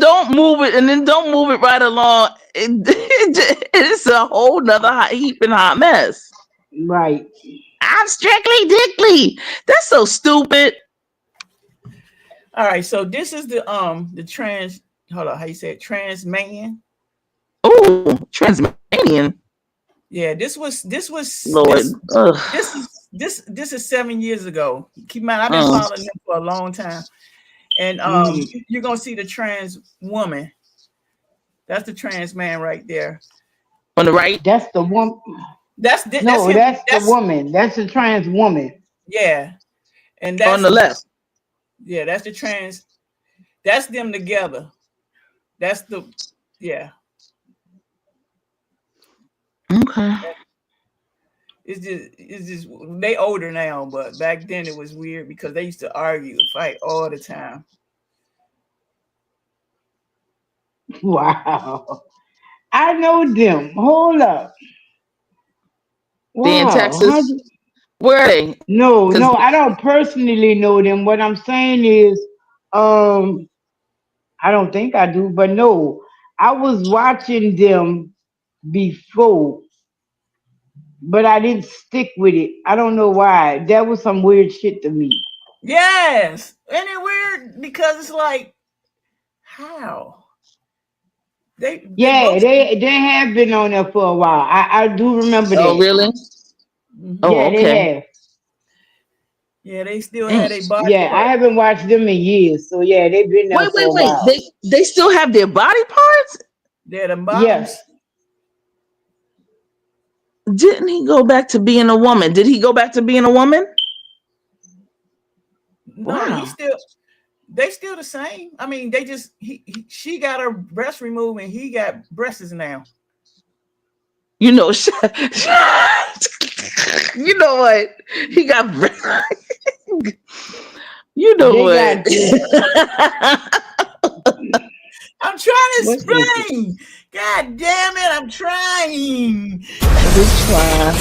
don't move it, and then don't move it right along. It's a whole nother heaping hot mess. Right. I'm strictly dickly. That's so stupid. all right. So this is the trans. Hold on, how you say it? Trans man. Ooh, Transmanian. Yeah, this Lord. Ugh. this is 7 years ago. Keep in mind, I've been Mm. following them for a long time, and Mhm. you're gonna see the trans woman. That's the trans man right there. On the right, That's the one. That's No, him. that's the That's woman. That's the trans woman. yeah, and on the left. that's the trans. That's them together. That's the yeah. Okay. It's just they older now, but back then it was weird because they used to argue, fight all the time. Wow. I know them. Hold up. They in Wow. How Texas. do Where are they? No, Because no, I don't personally know them. What I'm saying is, um, I don't think I do, but no, I was watching them before, but I didn't stick with it. I don't know why. That was some weird shit to me. Yes, and it weird because it's like how they Yeah, both they have been on there for a while. I do remember oh that. really? mhm. Oh Yeah, they okay. have. Yeah, they still Dang. had a body Yeah, I part. haven't watched them in years, so yeah, they've been there for a Wait. while. They still have their body parts? They're the Yes. bottoms. Didn't he go back to being a woman? Did he go back to being a woman? No, he Wow. still they still the same. I mean, they just she got her breast removed and he got breasts now. You know, you know what? He got, you know They what? got this. I'm trying to What's this? explain. God damn it, I'm trying. Just trying.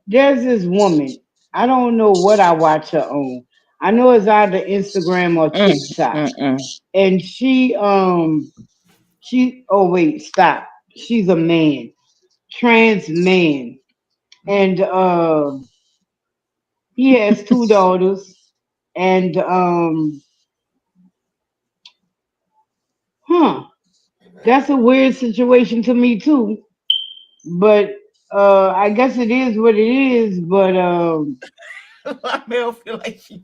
There's this woman. I don't know what I watch her on. I know it's either Instagram or Mm, TikTok. mm. And she oh wait, stop. She's a man. Trans man. And he has two daughters. And huh. That's a weird situation to me too. But I guess it is what it is. But I may feel like she.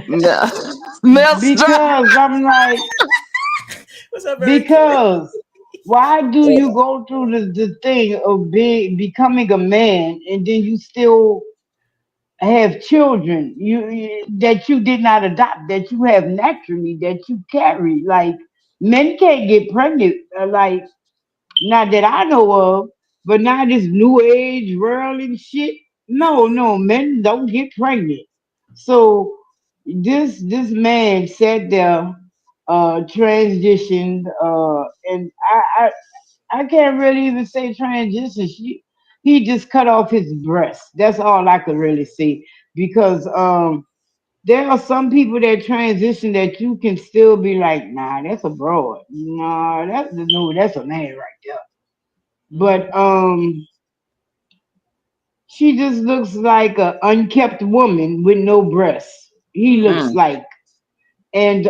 Yeah. Mel Strap. because I'm like, What's up, Eric? because why do you go through the thing of becoming a man and then you still have children that you did not adopt, that you have naturally, that you carry? Like, men can't get pregnant, like, not that I know of, but now this new age world and shit. No, no, men don't get pregnant. So this man sat there, transitioned, and I can't really even say transition. He just cut off his breast. That's all I could really say because there are some people that transition that you can still be like, nah, that's a broad. Nah, that's no, that's a man right there. But Mhm. She just looks like a unkept woman with no breasts. He looks Mm. like, and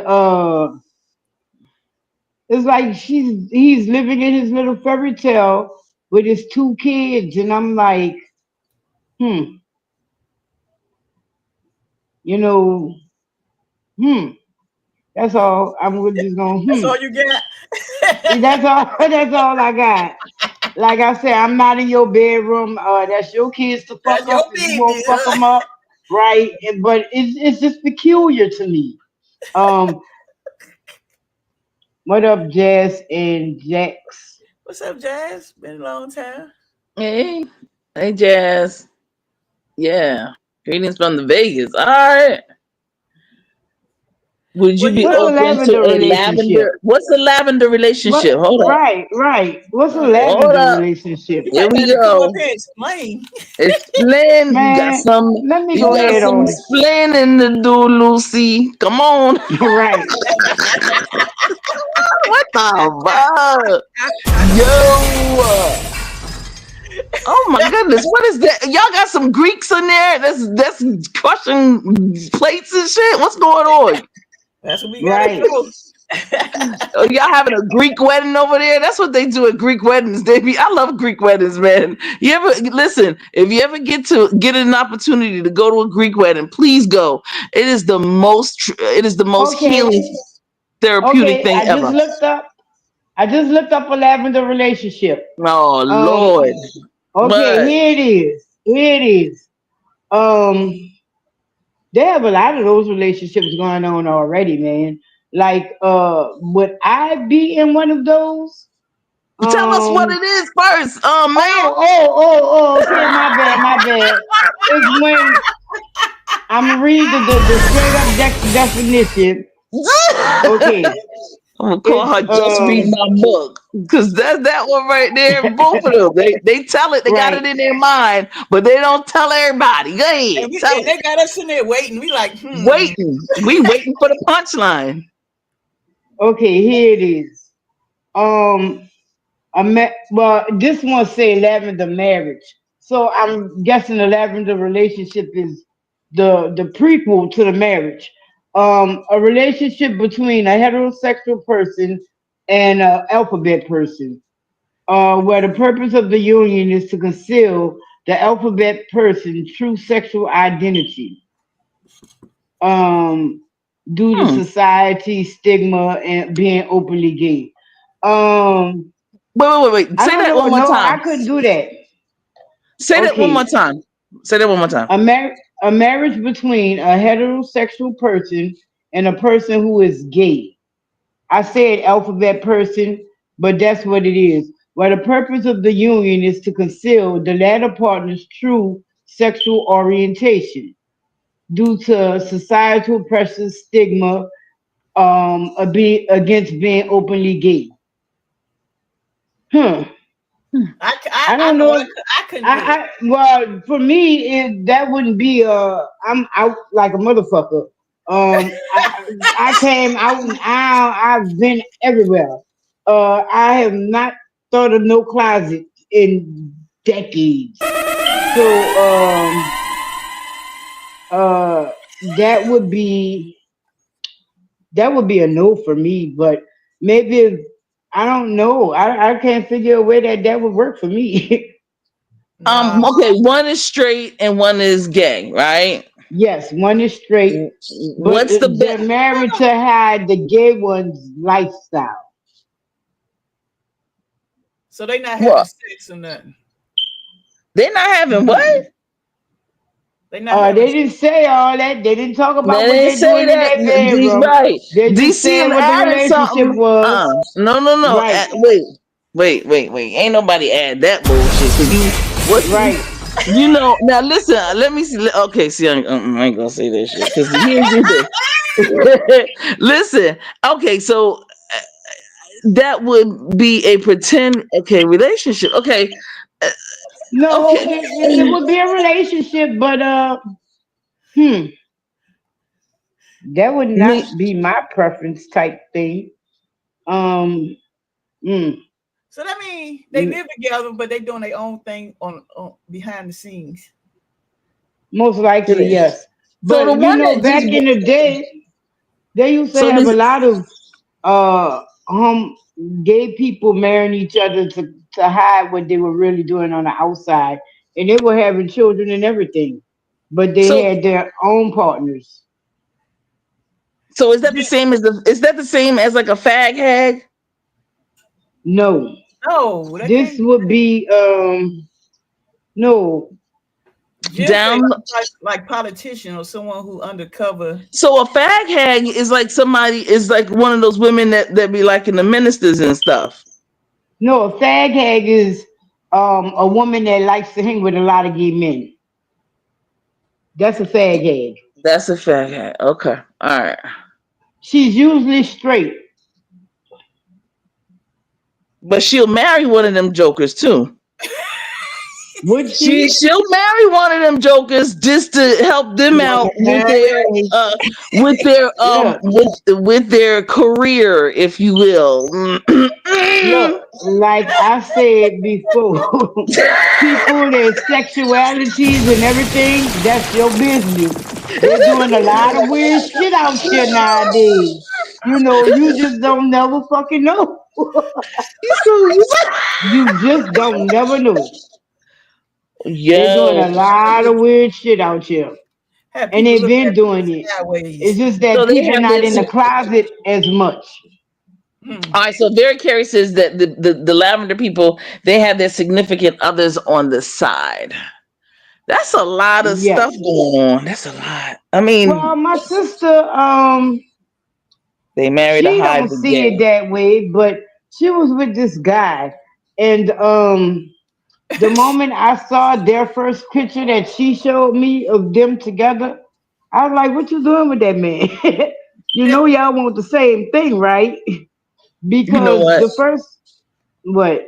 it's like he's living in his little fairy tale with his two kids, and I'm like, hmm, you know, hmm. That's all. I'm just going, That's all you got. That's all. That's all I got. Like I said, I'm not in your bedroom. That's your kids to fuck That's your up if you baby. won't fuck them up, right? But it's just peculiar to me. Um, what up, Jess and Jax? What's up, Jazz? Been a long time. Hey, hey, Jazz. Yeah, greetings from the Vegas. All right. Would Well, you be you What's a know, open to lavender a relationship? lavender? What's a lavender What? relationship? Hold up. Right, right. What's a that, Hold lavender up. relationship? you Here might we have to come up go. here and explain. Explain. You got Man, some. let me You go got ahead some on it. explaining to do, Lucy. Come on. Right. What the fuck? Yo. Oh my goodness. What is that? Y'all got some Greeks in there? That's crushing plates and shit. What's going on? That's what we gotta Right. show. Oh, y'all having a Greek wedding over there? That's what they do at Greek weddings. They be. I love Greek weddings, man. You ever listen? If you ever get an opportunity to go to a Greek wedding, please go. It is the most. It is the most Okay. healing, therapeutic Okay. thing ever. I just looked up a lavender relationship. Oh Um. Lord, Okay. but Here it is. Here it is. Um. They have a lot of those relationships going on already, man. Like, would I be in one of those? tell us what Um. it is first, Oh. ma'am. Oh. Oh. Oh. Okay. My bad. My bad. It's when I'm gonna read the straight up definition. Okay. I'm gonna call It's her just read my book. Cause that's that one right there. Both of them. They tell it, they got right. it in their mind, but they don't tell everybody. Go ahead. Tell And it. they got us in there waiting. We like, Waiting. We waiting for the punchline. Okay, here it is. Um, well, this one say lavender marriage, so I'm guessing the lavender relationship is the prequel to the marriage. A relationship between a heterosexual person and an alphabet person, where the purpose of the union is to conceal the alphabet person's true sexual identity. Um, due to Hmm. society stigma and being openly gay. Um, Wait. I Say don't that know. one more No, time. I couldn't do that. Say that one more Okay, time. Say that one more time. a marriage between a heterosexual person and a person who is gay. I said alphabet person, but that's what it is. Where the purpose of the union is to conceal the latter partner's true sexual orientation due to societal pressures, stigma, against being openly gay. Huh. I I don't know know if I couldn't do it. well, for me, that wouldn't be I'm out like a motherfucker. I came out and out. I've been everywhere. I have not thought of no closet in decades. So uh, that would be that would be a no for me. But maybe I don't know. I can't figure a way that would work for me. No. Okay, one is straight and one is gay, right? Yes, one is straight, but What's the they're best? married to hide the gay one's lifestyle. So they not having What? sex or nothing. They're not having what? They not having They didn't say all that. They didn't talk They about what didn't they're say doing in that. their bedroom. Right. They just DC said what the added relationship something. was. No. Right, Wait. Ain't nobody add that bullshit. Cause you what right. you know now listen, let me see. Okay, see, I ain't gonna say that shit. Cause here's the thing. Listen, okay, so that would be a pretend relationship. Uh, No, okay. it would be a relationship, but hmm, that would Me not be my preference type thing. Um, mm, So that means they live together, but they doing their own thing on behind the scenes. Most likely, yes. So the But one that back just in the day, they used to so have a this lot of uh hum gay people marrying each other to hide what they were really doing on the outside, and they were having children and everything, but they so had their own partners. so is that the same as like a fag hag? No, No, that this can't be would be no. Jill say Down like politician or someone who undercover. So a fag hag is like somebody is like one of those women that be liking the ministers and stuff. No, a fag hag is a woman that likes to hang with a lot of gay men. That's a fag hag. That's a fag hag. Okay. All right. She's usually straight. But she'll marry one of them jokers too. Would she? She'll marry one of them jokers just to help them out with their Look, with their career, if you will. look, like I said before, people, their sexualities and everything, that's your business. They're doing a lot of weird shit out here nowadays. You just don't never fucking know. You just don't never know. They're doing Yo. a lot of weird shit out here. Have And people they've looking been at people doing it. It's sideways. just So that they people have not in this. the closet as much. Hmm. All right, so Very Carey says that the lavender people, they have their significant others on the side. That's a lot of stuff Yes. going on. That's a lot. I Well, mean, my sister, they marry to she hide don't the see it gay. that way, but she was with this guy, and the moment I saw their first picture that she showed me of them together, I was like, "What you doing with that man?" Y'all want the same thing, right? You know Because what? the first what?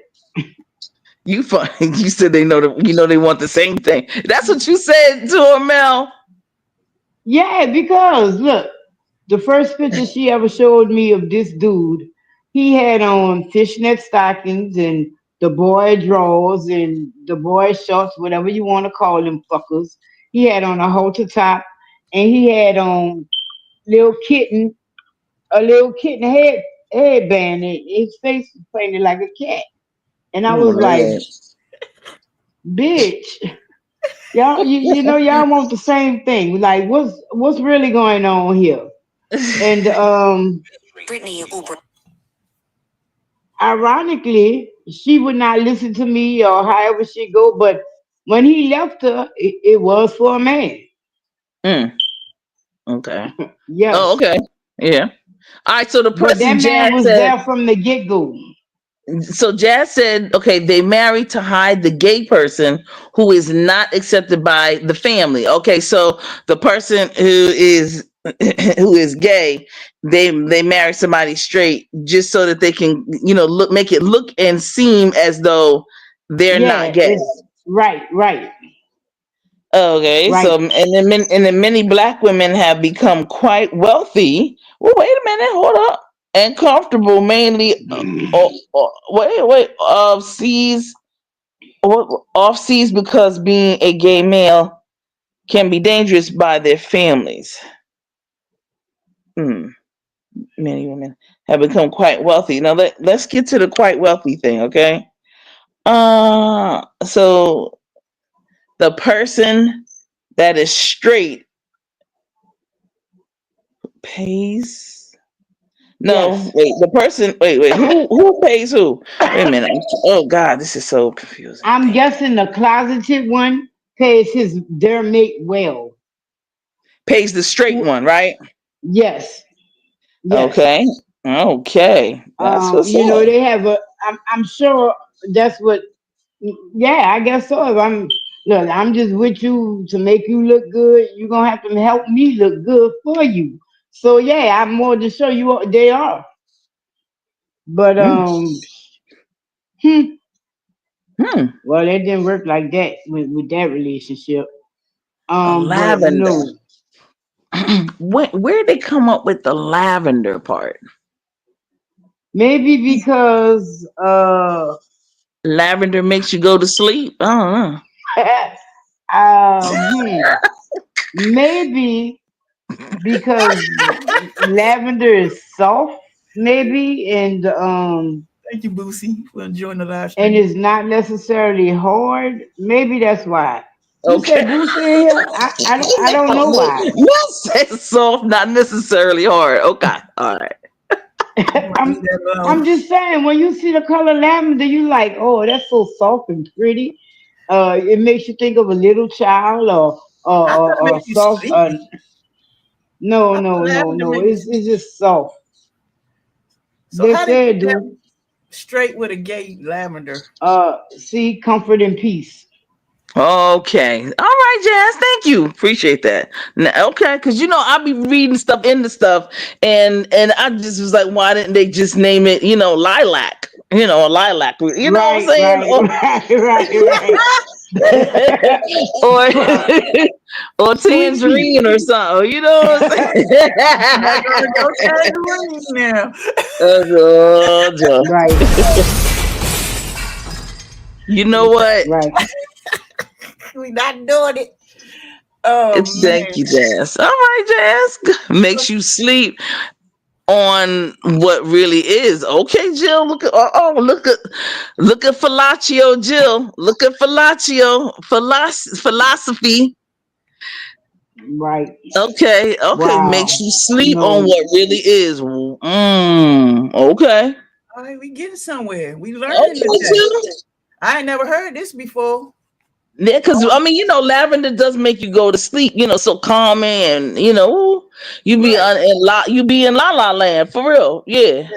You find you said they know they want the same thing. That's what you said to her, Mel. Yeah, because look, the first picture she ever showed me of this dude, he had on fishnet stockings and the boy drawers and the boy shorts, whatever you want to call them fuckers. He had on a halter top and he had on little kitten, a little kitten headband. And his face was painted like a cat. And I Oh was my like, lord. bitch, y'all, y'all want the same thing. Like, what's really going on here? And ironically, she would not listen to me or however she go. But when he left her, it was for a man. Mm, okay. Oh, Yes, okay. Yeah. All right. So the but that person man Jazz was said. there from the get go. So Jazz said, okay, they married to hide the gay person who is not accepted by the family. Okay, so the person who is who is gay, they marry somebody straight just so that they can, make it look and seem as though they're not Yeah, gay. it's right, right, Okay, so right. and then many black women have become quite wealthy. Well, wait a minute, hold up, and comfortable, mainly. Wait, off seas because being a gay male can be dangerous by their families. Hmm. Many women have become quite wealthy. Now let's get to the quite wealthy thing, okay? So the person that is straight pays. No, Yes. wait. The person. Wait. Who pays who? Wait a minute. Oh God, this is so confusing. I'm Damn. guessing the closeted one pays their mate well. Pays the straight Who- one, right? Yes, yes. Okay. Okay. That's what's up. They have a. I'm sure that's what. Yeah, I guess so. If I'm just with you to make you look good. You're gonna have to help me look good for you. So yeah, I'm more to show you what they are. But Mm. hmm, Hmm. well, it didn't work like that with that relationship. The But lavender. no, Where they come up with the lavender part? Maybe because Lavender makes you go to sleep. I don't know. hmm, maybe because lavender is soft, maybe, Thank you, Boosie, for enjoying the live and stream. is not necessarily hard. Maybe that's why. Who Okay. said Boosie in here? I don't know why. You said soft, not necessarily hard. Okay. All right. You might leave I'm that alone. I'm just saying when you see the color lavender, you like, oh, that's so soft and pretty. It makes you think of a little child I thought it or makes you soft. sleepy. No, I thought no, no, lavender no. make you It's sleepy. just soft. So They how they say put it that do. straight with a gay lavender? See, comfort and peace. Okay. All right, Jazz. Thank you. Appreciate that. Okay, because I be reading stuff into stuff, and I just was like, why didn't they just name it, lilac? A lilac. You know what I'm Right, saying? right, right, Or right. or Sweet pea. tangerine or something. You know what I'm You might saying? gonna go tangerine now. Oh, Right, you know what? right. We not doing it. Oh Thank man. you, Jazz. All right, Jazz. Makes you sleep on what really is. Okay, Jill. Look at look at Falaccio, Jill. Look at Falaccio. Philosophy. Right. Okay. Makes Wow. you sleep on No. what really is. Okay. All right, we getting somewhere. We learning Okay, today. Jill. I ain't never heard this before. Yeah, because Oh, lavender does make you go to sleep. So calming, and right. you be in la la land for real. Yeah,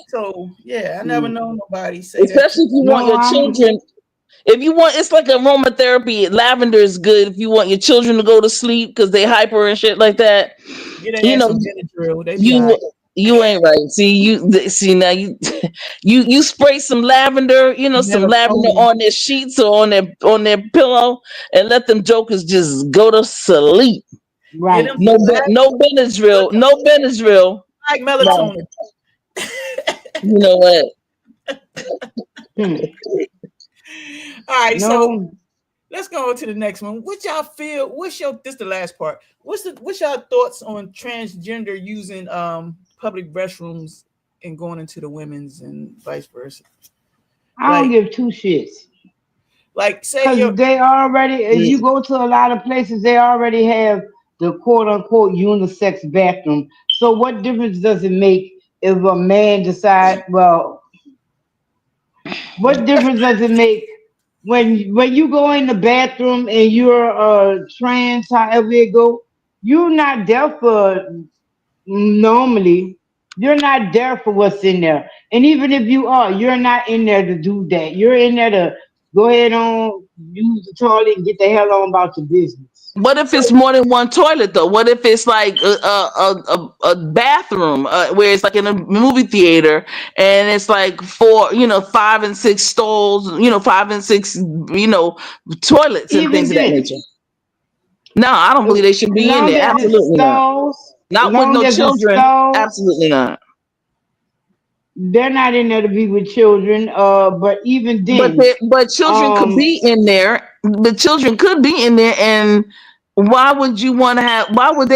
So yeah, I never Mm. know nobody say that to especially if you want No, your I'm children. If you want, it's like aromatherapy. Lavender is good if you want your children to go to sleep because they hyper and shit like that. get their You ass know, some Benadryl. They be all you right. you ain't right. See now you you spray some lavender. Some lavender Melatonin. on their sheets or on their pillow, and let them jokers just go to sleep. Get right, them some No Benadryl. No Benadryl. like right. melatonin. You know what? Hmm. All right, so No, let's go on to the next one. What y'all feel? What's your this the last part? What's y'all thoughts on transgender using public restrooms and going into the women's and vice versa? I don't Like give two shits. say Because you're they already, if Mm, you go to a lot of places, they already have the quote unquote unisex bathroom. So what difference does it make if a man decide, well, what difference does it make when you go in the bathroom and you're trans, however it go, you're not there for normally you're not there for what's in there. And even if you are, you're not in there to do that. You're in there to go ahead on, use the toilet and get the hell on about your business. What if so it's more than one toilet though? What if it's like a bathroom where it's like in a movie theater and it's like four, 5 and 6 stalls, 5 and 6, toilets and things Even of that then, nature. No, I don't believe they should as be in long there. as it's Absolutely not. stalls, as Not with long no as it's children. stalls, Absolutely not. they're not in there to be with children. But even But then, children could um, be in there. The children could be in there, and why would they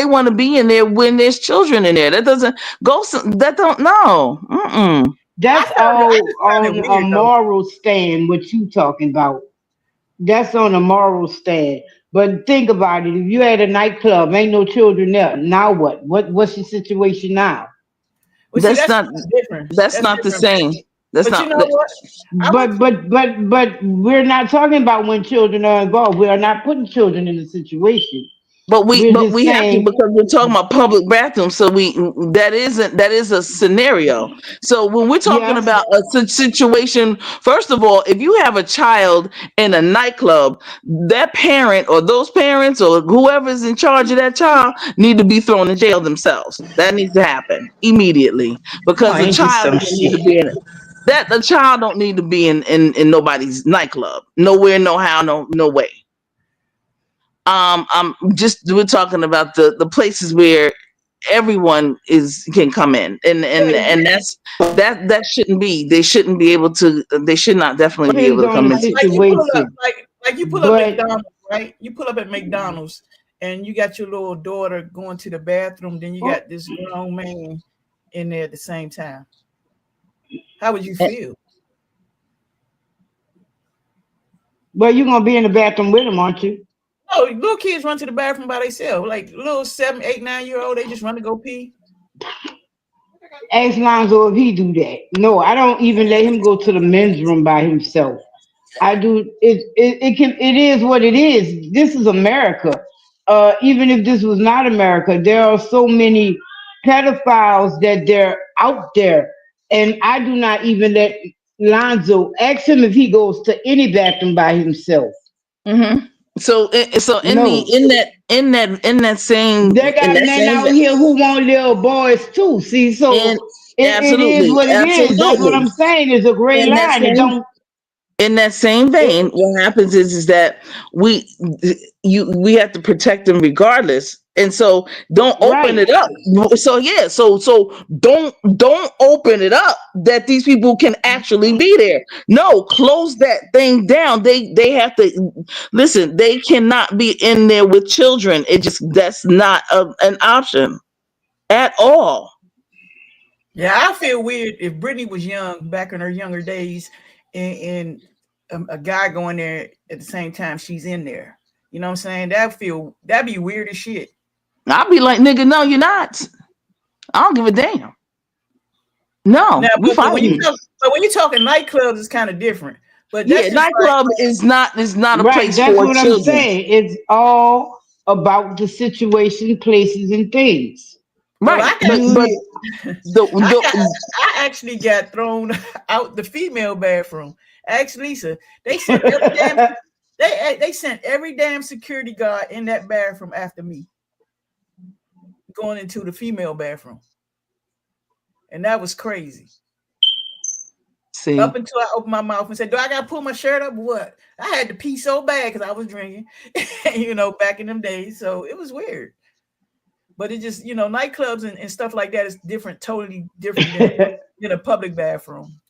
want to be in there when there's children in there? That doesn't go. That don't no. Mm-mm. that's I all just find on it a weird though. moral stand. What you talking about? That's on a moral stand. But think about it. If you at a nightclub, ain't no children there. Now what? What's your situation now? Well, see, That's that's not. different. That's That's not the different. same. That's But you not. know what? I went to But we're not talking about when children are involved. We are not putting children in the situation. But we We're but just we have to saying, because we're talking about public bathrooms. So that is a scenario. So when we're talking yes, about a situation, first of all, if you have a child in a nightclub, that parent or those parents or whoever's in charge of that child need to be thrown in jail themselves. That needs to happen immediately because oh, the ain't this child some doesn't need to shit? be in it. That the child don't need to be in nobody's nightclub. Nowhere, no how, no way. Just we're talking about the places where everyone can come in, and that shouldn't be. They shouldn't be able to. They should not definitely be Depends able to on come the into. Like you pull up, situation. like you pull up But McDonald's, right? You pull up at McDonald's and you got your little daughter going to the bathroom, then you got this grown man in there at the same time. How would you feel? well, you're gonna be in the bathroom with him, aren't you? No, little kids run to the bathroom by themselves. Like little 7, 8, 9 year old, they just run to go pee. Ask Lonzo if he do that. No, I don't even let him go to the men's room by himself. I do it is what it is. This is America. Even if this was not America, there are so many pedophiles that they're out there. And I do not even let Lonzo ask him if he goes to any bathroom by himself. Hmm. So No. They in got that men same out here who want little boys too. See, in so it is absolutely, what it is. That's what absolutely, I'm saying. Is a gray in that line. It same don't in that same it, vein, what happens is that we we have to protect them regardless, and so don't open right. it up. So yeah, so don't open it up that these people can actually be there. No, close that thing down. They have to listen. They cannot be in there with children. It just that's not an option at all. Yeah, I feel weird if Brittany was young back in her younger days, and a guy going there at the same time she's in there. You know what I'm saying? That'd be weird as shit. I'll be like, nigga, no, you're not. I don't give a damn. Now, No, we but when you fighting. talk, but when you talking nightclubs, it's kind of different. But Yeah, that's just like, nightclub is not a Right, place that's for what I'm children. saying. It's all about the situation, places, and things. well, Right. But You the I actually got thrown out the female bathroom. Ask Lisa. They sent every damn they sent every damn security guard in that bathroom after me going into the female bathroom, and that was crazy. Up see, until I opened my mouth and said, "Do I got to pull my shirt up? Or what?" I had to pee so bad because I was drinking, back in them days. So it was weird. But it just, nightclubs and stuff like that is different, totally different than a public bathroom.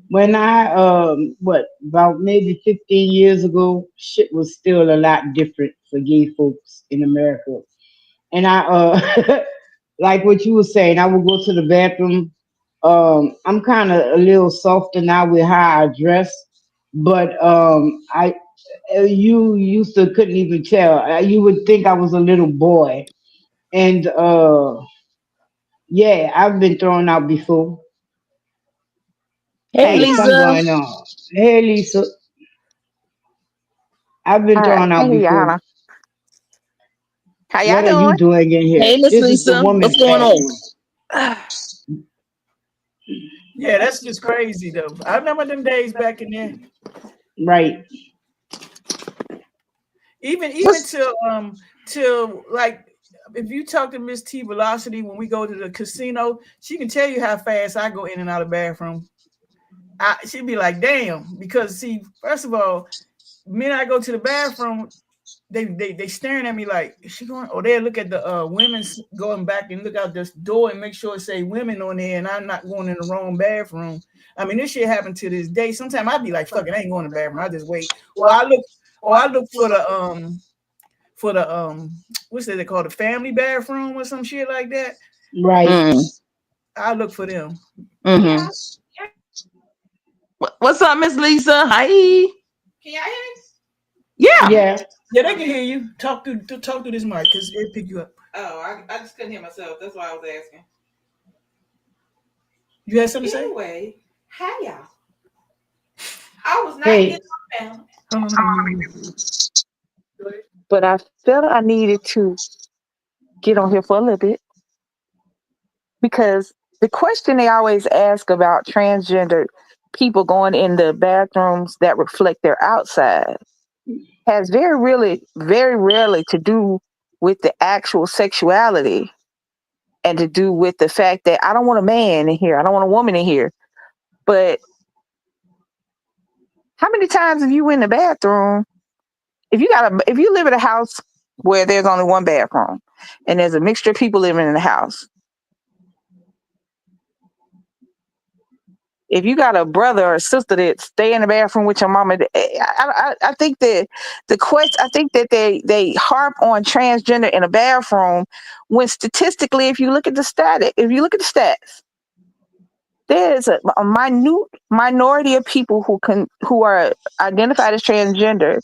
when I what about maybe 15 years ago, shit was still a lot different for gay folks in America. And I like what you were saying, I would go to the bathroom. I'm kind of a little softer now with how I dress, but I you used to couldn't even tell. You would think I was a little boy, and yeah, I've been thrown out before. hey Hey, something Lisa, going on. Hey, Lisa, I've been All right. thrown out Hey, before. Yana. How y'all What are you doing? doing in here? hey Miss This is the Lisa, what's women's going on? bathroom, Yeah, that's just crazy though. I remember them days back in there. right? Even What's till like if you talk to Miss T Velocity when we go to the casino, she can tell you how fast I go in and out of the bathroom. She'd be like, "Damn," because see, first of all, when I go to the bathroom, they staring at me like, "Is she going?" Or they look at the women's going back and look out this door and make sure it say women on there, and I'm not going in the wrong bathroom. I mean, this shit happened to this day. Sometimes I'd be like, "Fuck it, I ain't going to the bathroom. I just wait." Or I look for the what's that they call the family bathroom or some shit like that. Right. mm, I look for them. mm-hmm. What's up, Miss Lisa? Hi. Can y'all hear me? Yeah. Yeah. Yeah, they can hear you. Talk through this mic because it'll pick you up. Oh, I just couldn't hear myself. That's why I was asking. You had something to say? Anyway, hi y'all. I was not in Hey, my family. Hold on, let me mute. But I felt I needed to get on here for a little bit because the question they always ask about transgender people going in the bathrooms that reflect their outside has very rarely to do with the actual sexuality and to do with the fact that I don't want a man in here. I don't want a woman in here. But how many times have you in the bathroom if you live in a house where there's only one bathroom, and there's a mixture of people living in the house. If you got a brother or a sister that stay in the bathroom with your mama, I think that the quest, I think that they harp on transgender in a bathroom when statistically, if you look at the stats, there is a minute minority of people who are identified as transgender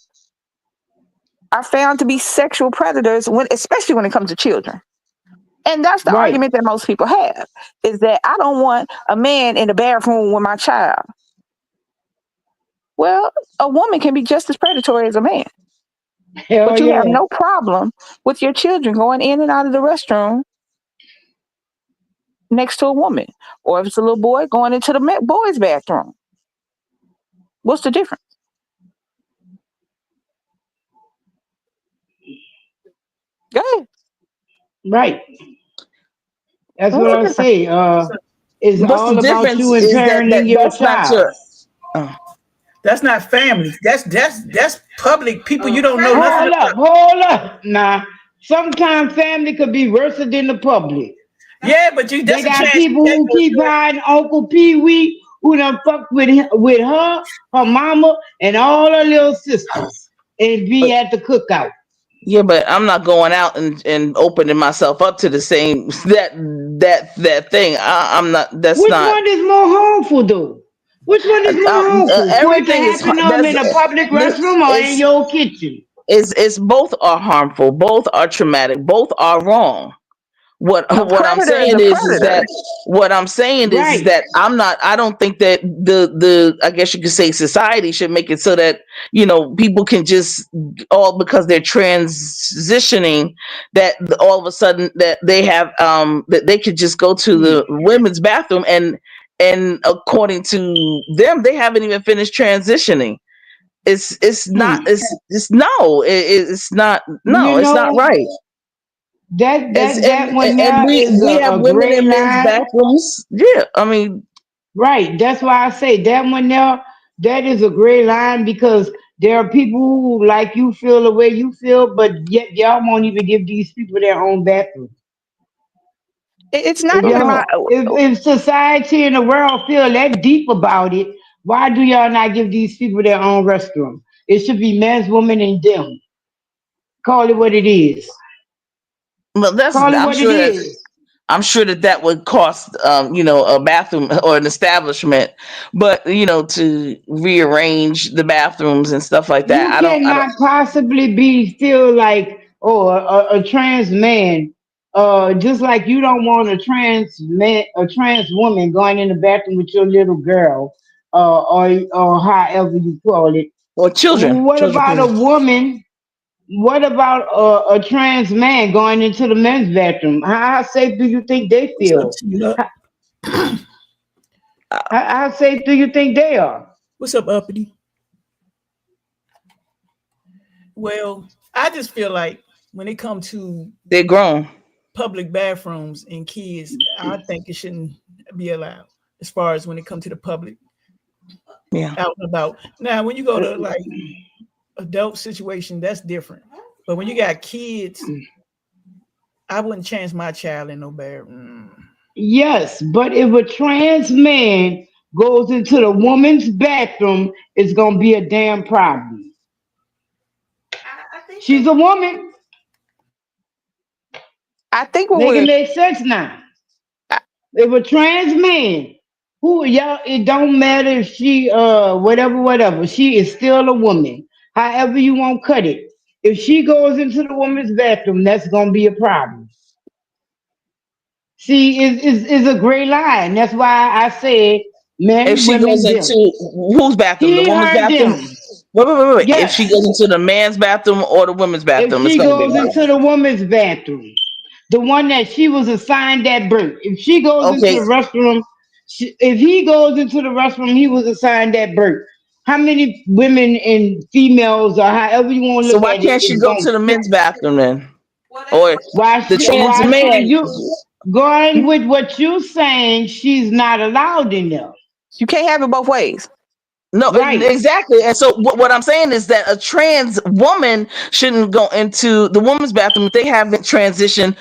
are found to be sexual predators especially when it comes to children. And that's the Right. argument that most people have, is that I don't want a man in the bathroom with my child. Well, a woman can be just as predatory as a man, Hell but you have yeah. no problem with your children going in and out of the restroom next to a woman. Or if it's a little boy, going into the boys' bathroom. What's the difference? Go ahead. Right. That's What's what the I difference? say. It's What's the all about difference you and is that parenting your that's not child. your. Oh. That's not family. That's public. People you don't know nothing about. Hold up. Nah. Sometimes family could be worse than the public. Yeah, but you They that's a got chance people you take who keep hiding Uncle Pee Wee, who done fucked with her mama, and all her little sisters, and be at the cookout. Yeah, but I'm not going out and opening myself up to the same that thing. I'm not. That's Which not. one is more harmful, though? Which one is more harmful? For it to Everything is happen that's in a public this restroom or in is your kitchen? it's both are harmful, both are traumatic, both are wrong. what A what I'm predator is saying a is predator. that what I'm saying is Right. that I don't think that the I guess you could say society should make it so that people can just all because they're transitioning that all of a sudden that they have that they could just go to the women's bathroom and according to them they haven't even finished transitioning. It's not Hmm. it's no it's not You no it's not know, right. that As that and that one and there is we have a women gray in men's line. bathrooms. Yeah, I mean, Right. That's why I say that one there, that is a gray line because there are people who like you feel the way you feel, but yet y'all won't even give these people their own bathroom. It's not If even y'all about. if society and the world feel that deep about it, why do y'all not give these people their own restroom? It should be men's, women, and them. Call it what it is. well, that's Call it what it is. I'm sure that that would cost a bathroom or an establishment, but to rearrange the bathrooms and stuff like that. You I don't. cannot possibly feel like a trans man, just like you don't want a trans man, a trans woman going in the bathroom with your little girl, or however you call it. Or What children, about a please. woman? What about a trans man going into the men's bathroom? How safe do you think they What's up, feel? Tila? How, how safe do you think they are? What's up, Uppity? Well, I just feel like when it comes to They're grown. public bathrooms and kids, I think it shouldn't be allowed as far as when it comes to the public Yeah. out and about. Now, when you go to like adult situation, that's different. But when you got kids, I wouldn't chance my child in no bathroom. Yes, but if a trans man goes into the woman's bathroom, it's gonna be a damn problem. I think She's a woman. I think what Make it we're. make sense now. I, If a trans man, who y'all, it don't matter if she whatever, she is still a woman. However you want to cut it. If she goes into the woman's bathroom, that's gonna be a problem. See, is a gray line. That's why I said If men, she goes women, them. into whose bathroom? The He, woman's her, bathroom? them. Wait. If she Yes. goes into the man's bathroom or the women's If bathroom, it's she going to be a goes into problem. the woman's bathroom, the one that she was assigned at birth. If she goes into Okay. the restroom, if he goes into the restroom, he was assigned at birth. How many women and females, or however you want to So look why at it, can't she is go going to the to men's bathroom then? well that's Or the trans why should man? you going with what you're saying? She's not allowed in there. you can't have it both ways. No, Right. exactly. And so what I'm saying is that a trans woman shouldn't go into the woman's bathroom if they haven't transitioned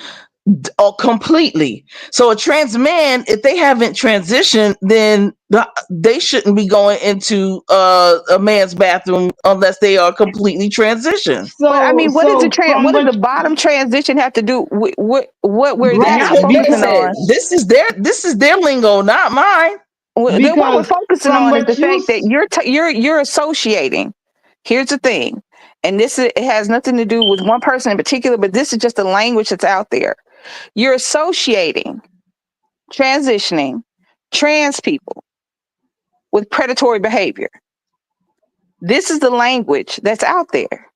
completely. So a trans man, if they haven't transitioned, then they shouldn't be going into a man's bathroom unless they are completely transitioned. But I So mean, what is the so from what does what the bottom transition have to do with what we're That's right now what they focusing because said. on? This is their lingo, not mine. Then what we're because focusing from on is the what you fact that you're associating. Here's the thing, and it has nothing to do with one person in particular, but this is just the language that's out there. You're associating transitioning trans people with predatory behavior. This is the language that's out there.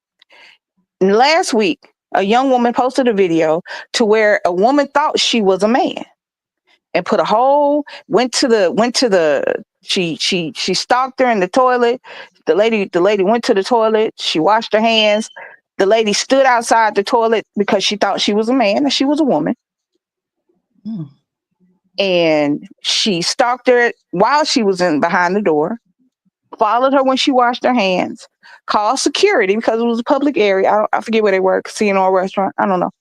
Last week, a young woman posted a video to where a woman thought she was a man and put a whole she stalked her in the toilet. The lady went to the toilet. She washed her hands. The lady stood outside the toilet because she thought she was a man and she was a woman. Mm. And she stalked her while she was in behind the door. Followed her when she washed her hands. Called security because it was a public area. I forget where they were, casino or restaurant. I don't know.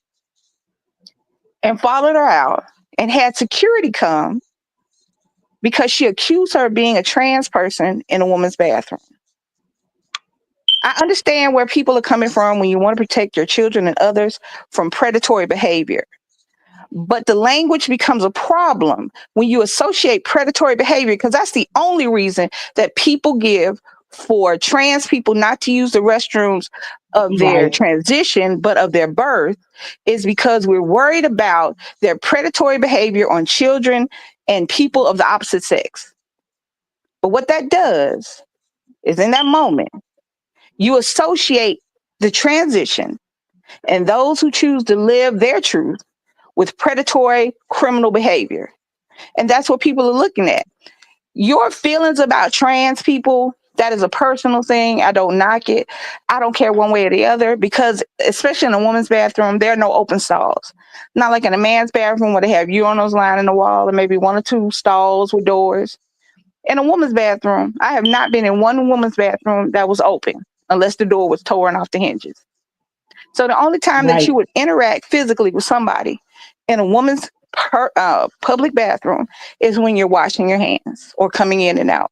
And followed her out and had security come because she accused her of being a trans person in a woman's bathroom. I understand where people are coming from when you want to protect your children and others from predatory behavior. But the language becomes a problem when you associate predatory behavior, because that's the only reason that people give for trans people not to use the restrooms of their right, transition, but of their birth, is because we're worried about their predatory behavior on children and people of the opposite sex. But what that does is in that moment, you associate the transition and those who choose to live their truth with predatory criminal behavior. And that's what people are looking at. Your feelings about trans people, that is a personal thing. I don't knock it. I don't care one way or the other because, especially in a woman's bathroom, there are no open stalls. Not like in a man's bathroom where they have urinals lining the wall and maybe one or two stalls with doors. In a woman's bathroom, I have not been in one woman's bathroom that was open unless the door was torn off the hinges. So the only time that right, you would interact physically with somebody in a woman's public bathroom is when you're washing your hands or coming in and out.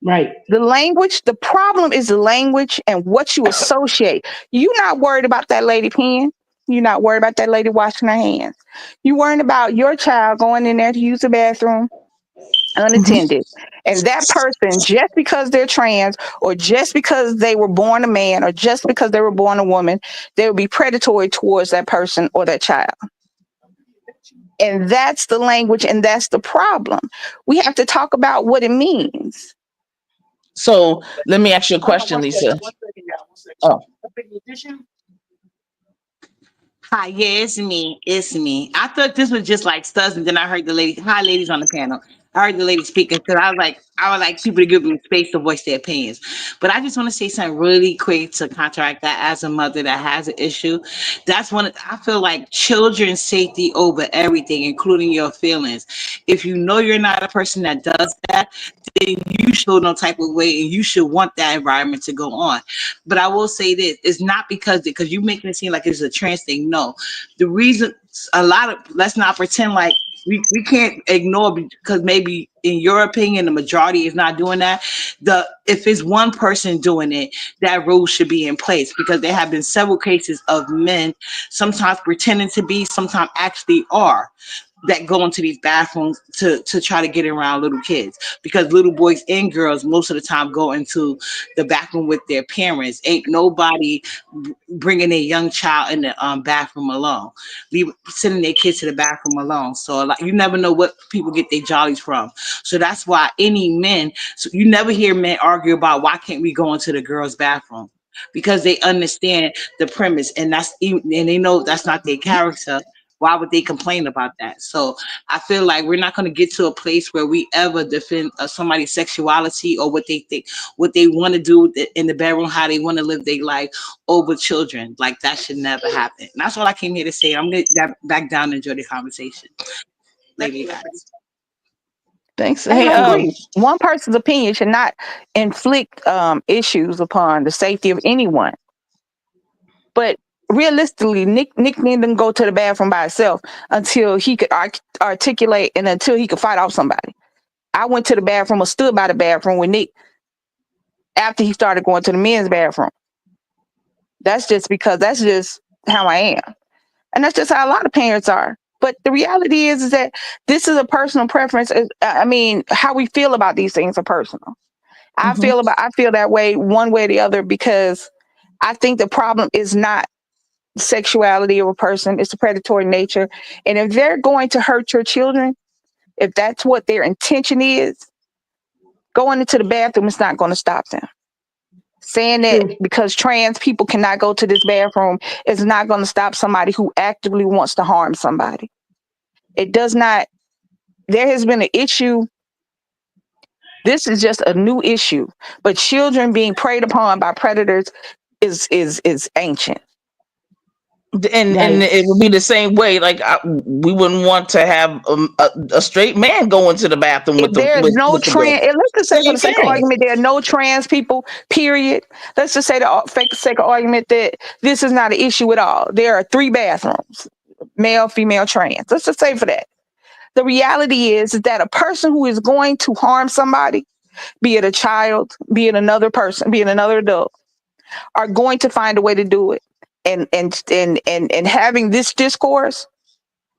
right, The language, the problem is the language and what you associate. You're not worried about that lady peeing. You're not worried about that lady washing her hands. You're worried about your child going in there to use the bathroom Mhm. unattended. And that person, just because they're trans or just because they were born a man or just because they were born a woman, they will be predatory towards that person or that child. And that's the language and that's the problem. We have to talk about what it means. So let me ask you a question, Lisa. Oh, Hi, yeah, it's me. It's me. I thought this was just like studs, and then I heard the lady. Hi, ladies on the panel. I heard the lady speaking because I would like people to give them space to voice their opinions. But I just want to say something really quick to counteract that. As a mother that has an issue, that's one. I feel like children's safety over everything, including your feelings. If you know you're not a person that does that, then you show no type of way, and you should want that environment to go on. But I will say this: it's not because you're making it seem like it's a trans thing. No, the reason a lot of let's not pretend like we can't ignore because maybe in your opinion the majority is not doing that. The if it's one person doing it, that rule should be in place because there have been several cases of men sometimes pretending to be, sometimes actually are, that go into these bathrooms to try to get around little kids, because little boys and girls most of the time go into the bathroom with their parents. Ain't nobody bringing a young child in the bathroom alone, sending their kids to the bathroom alone. So like, you never know what people get their jollies from. So that's why so you never hear men argue about why can't we go into the girls' bathroom, because they understand the premise, and and they know that's not their character. Why would they complain about that? So I feel like we're not going to get to a place where we ever defend somebody's sexuality or what they think, what they want to do in the bedroom, how they want to live their life over children. Like that should never happen. And that's all I came here to say. I'm going to back down and enjoy the conversation. Later, you guys. Thanks. And Hey, I agree. One person's opinion should not inflict issues upon the safety of anyone. But realistically, Nick didn't go to the bathroom by himself until he could articulate and until he could fight off somebody. I went to the bathroom or stood by the bathroom with Nick after he started going to the men's bathroom. That's just how I am. And that's just how a lot of parents are. But the reality is that this is a personal preference. I mean, how we feel about these things are personal. I feel that way one way or the other because I think the problem is not sexuality of a person, it's the predatory nature. And if they're going to hurt your children, if that's what their intention is, going into the bathroom is not going to stop them. Saying that True. because trans people cannot go to this bathroom is not going to stop somebody who actively wants to harm somebody. It does not. There has been an issue. This is just a new issue, but children being preyed upon by predators is ancient. and Right. it would be the same way. Like we wouldn't want to have a straight man go into the bathroom If with the there's no with the girl. trans, let's just say for Same the sake of thing. argument, there are no trans people. Period. Let's just say for the sake of argument that this is not an issue at all. There are 3 bathrooms, male, female, trans. Let's just say for that. The reality is that a person who is going to harm somebody, be it a child, be it another person, be it another adult, are going to find a way to do it. And having this discourse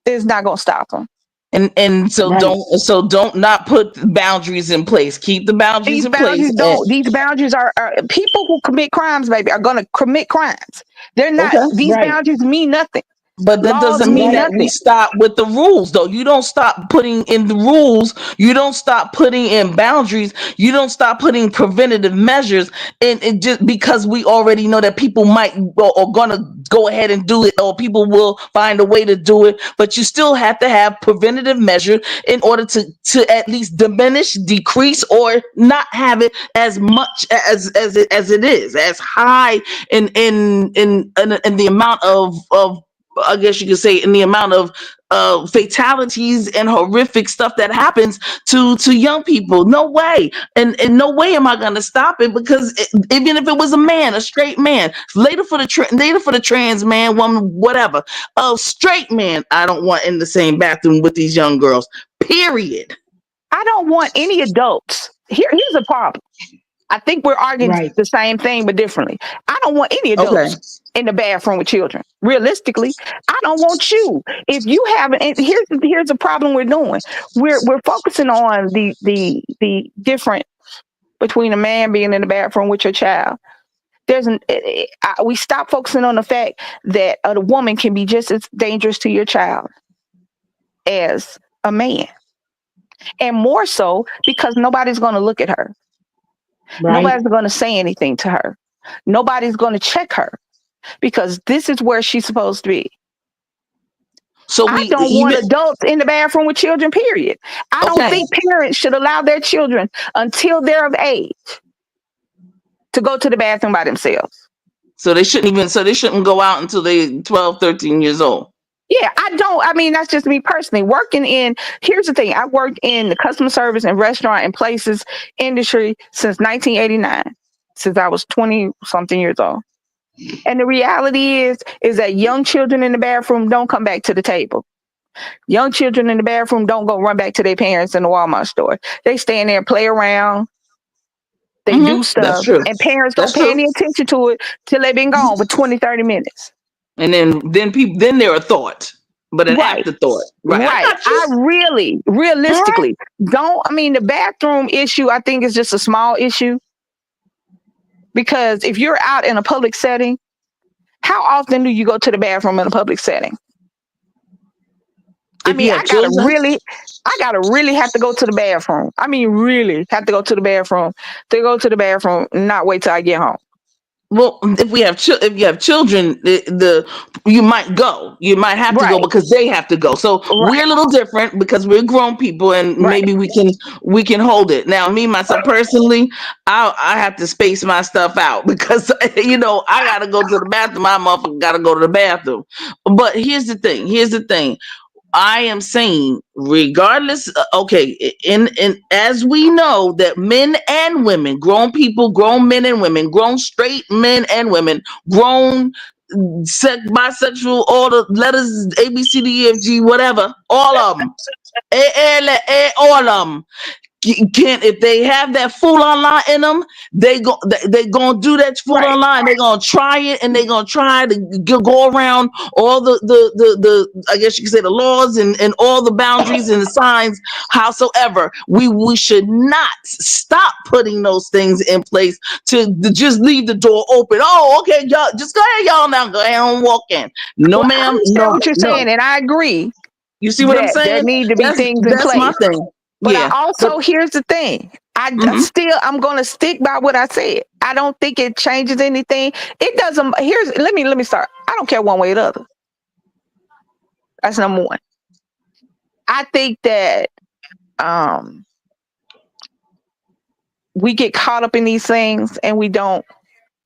is not going to stop them. And so Right. don't not put boundaries in place. Keep the boundaries These in place. boundaries don't. These boundaries are people who commit crimes, baby, are going to commit crimes. They're not. Okay. These Right. boundaries mean nothing. But that Laws doesn't mean mean Right. that we nothing. stop with the rules, though. You don't stop putting in the rules. You don't stop putting in boundaries. You don't stop putting preventative measures. And just because we already know that people might or gonna go ahead and do it, or people will find a way to do it. But you still have to have preventative measures in order to at least diminish, decrease, or not have it as much as it is, as high in the amount of I guess you could say, in the amount of fatalities and horrific stuff that happens to young people. No way, and no way am I going to stop it, because even if it was a man, a straight man, later for the trans man, woman, whatever, a straight man, I don't want in the same bathroom with these young girls. Period. I don't want any adults. Here's a problem. I think we're arguing Right. the same thing, but differently. I don't want any Okay. adults in the bathroom with children. Realistically, I don't want you. If you haven't, and here's the problem we're doing. We're focusing on the difference between a man being in the bathroom with your child. We stop focusing on the fact that a woman can be just as dangerous to your child as a man, and more so because nobody's going to look at her. Right. Nobody's going to say anything to her. Nobody's going to check her because this is where she's supposed to be. So I we don't want even adults in the bathroom with children, period. I don't okay. think parents should allow their children until they're of age to go to the bathroom by themselves. So they shouldn't go out until they 12, 13 years old. Yeah, I don't. I mean, that's just me personally. Here's the thing, I worked in the customer service and restaurant and places industry since 1989, since I was 20 something years old. And the reality is that young children in the bathroom don't come back to the table. Young children in the bathroom don't go run back to their parents in the Walmart store. They stay in there and play around. They do That's stuff, true. and parents don't That's pay true. any attention to it till they've been gone for 20, 30 minutes. And then they're a thought, but an Right, afterthought. Right. I right. got you. All right. Realistically, the bathroom issue, I think, is just a small issue because if you're out in a public setting, how often do you go to the bathroom in a public setting? I If mean, you have children, I gotta really have to go to the bathroom. I mean, really have to go to the bathroom not wait till I get home. well, if you have children, you might go. You might have to go Right, because they have to go. So we're right, a little different because we're grown people, and right. maybe we can hold it. Now, me myself personally, I have to space my stuff out because I gotta go to the bathroom. My motherfucker gotta go to the bathroom. But here's the thing. I am saying, regardless, okay, in as we know that men and women, grown people, grown men and women, grown straight men and women, grown bisexual, all the letters A B C D E F G, whatever, all of them, all of them can, if they have that food online in them, they gonna do that food Right. online. They're gonna try it, and they're gonna try to go around all the I guess you could say the laws and all the boundaries and the signs. Howsoever, we should not stop putting those things in place to just leave the door open. Oh, okay, y'all, just go ahead, y'all, now go ahead and walk in. No, Well, I ma'am, understand no, what you're no. saying, and I agree You see what I'm that there saying? need to be things in That's my place. thing. But I Yeah, but also, here's the thing. mhm. I'm gonna stick by what I said. I don't think it changes anything. It doesn't. Let me start. I don't care one way or the other. That's number one. I think that um we get caught up in these things and we don't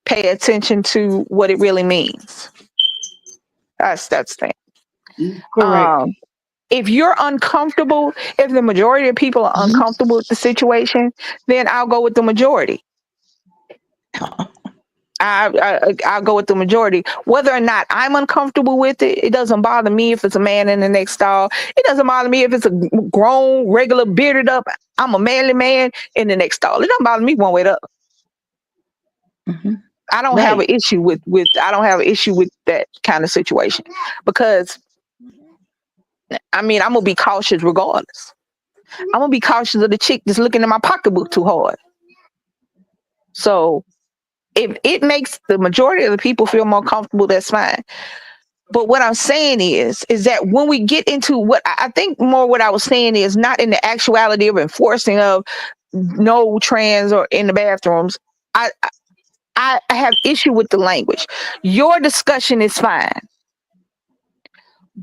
pay attention to what it really means. That's the thing. Correct. If you're uncomfortable, if the majority of people are uncomfortable with the situation, then I'll go with the majority. I'll go with the majority. Whether or not I'm uncomfortable with it, it doesn't bother me if it's a man in the next stall. It doesn't bother me if it's a grown, regular, bearded up, I'm a manly man in the next stall. It doesn't bother me one way or the other. Mhm. I don't have Right. an issue with I don't have an issue with that kind of situation because I mean I'm gonna be cautious regardless. I'm gonna be cautious of the chick that's looking in my pocketbook too hard. So if it makes the majority of the people feel more comfortable, that's fine. But what I'm saying is that when we get into what I think more what I was saying is not in the actuality of enforcing of no trans or in the bathrooms. I I have issue with the language. Your discussion is fine.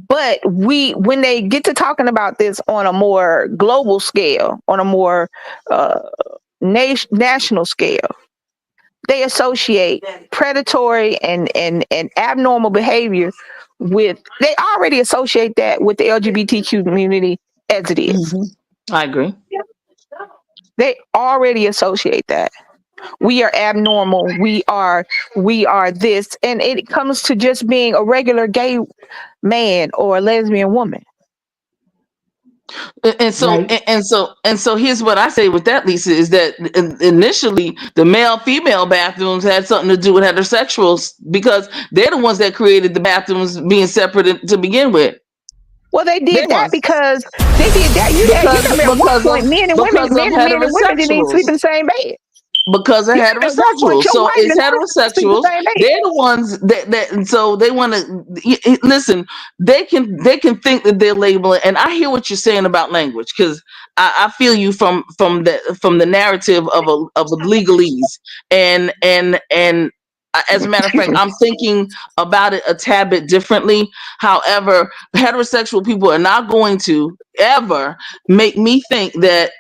But when they get to talking about this on a more global scale, on a more uh, national scale, they associate predatory and abnormal behavior with. They already associate that with the LGBTQ community as it is. Mhm. I agree. They already associate that. We are abnormal. We are this, and it comes to just being a regular gay man or a lesbian woman. And so Right. here's what I say with that, Lisa, is that initially the male female bathrooms had something to do with heterosexuals because they're the ones that created the bathrooms being separate to begin with. Well, they They did that was because they did that. You because remember at one because point, of men and women, because of men and women didn't even heterosexuals. sleep in the same bed. Because of You remember at one point, heterosexuals. your So wife it's did not sleep in the heterosexuals. same bed. They're the ones that and so they want to listen. They can think that they're labeling, and I hear what you're saying about language because I feel you from the narrative of the legalese and as a matter of Excuse fact, me. I'm thinking about it a tad bit differently. However, heterosexual people are not going to ever make me think that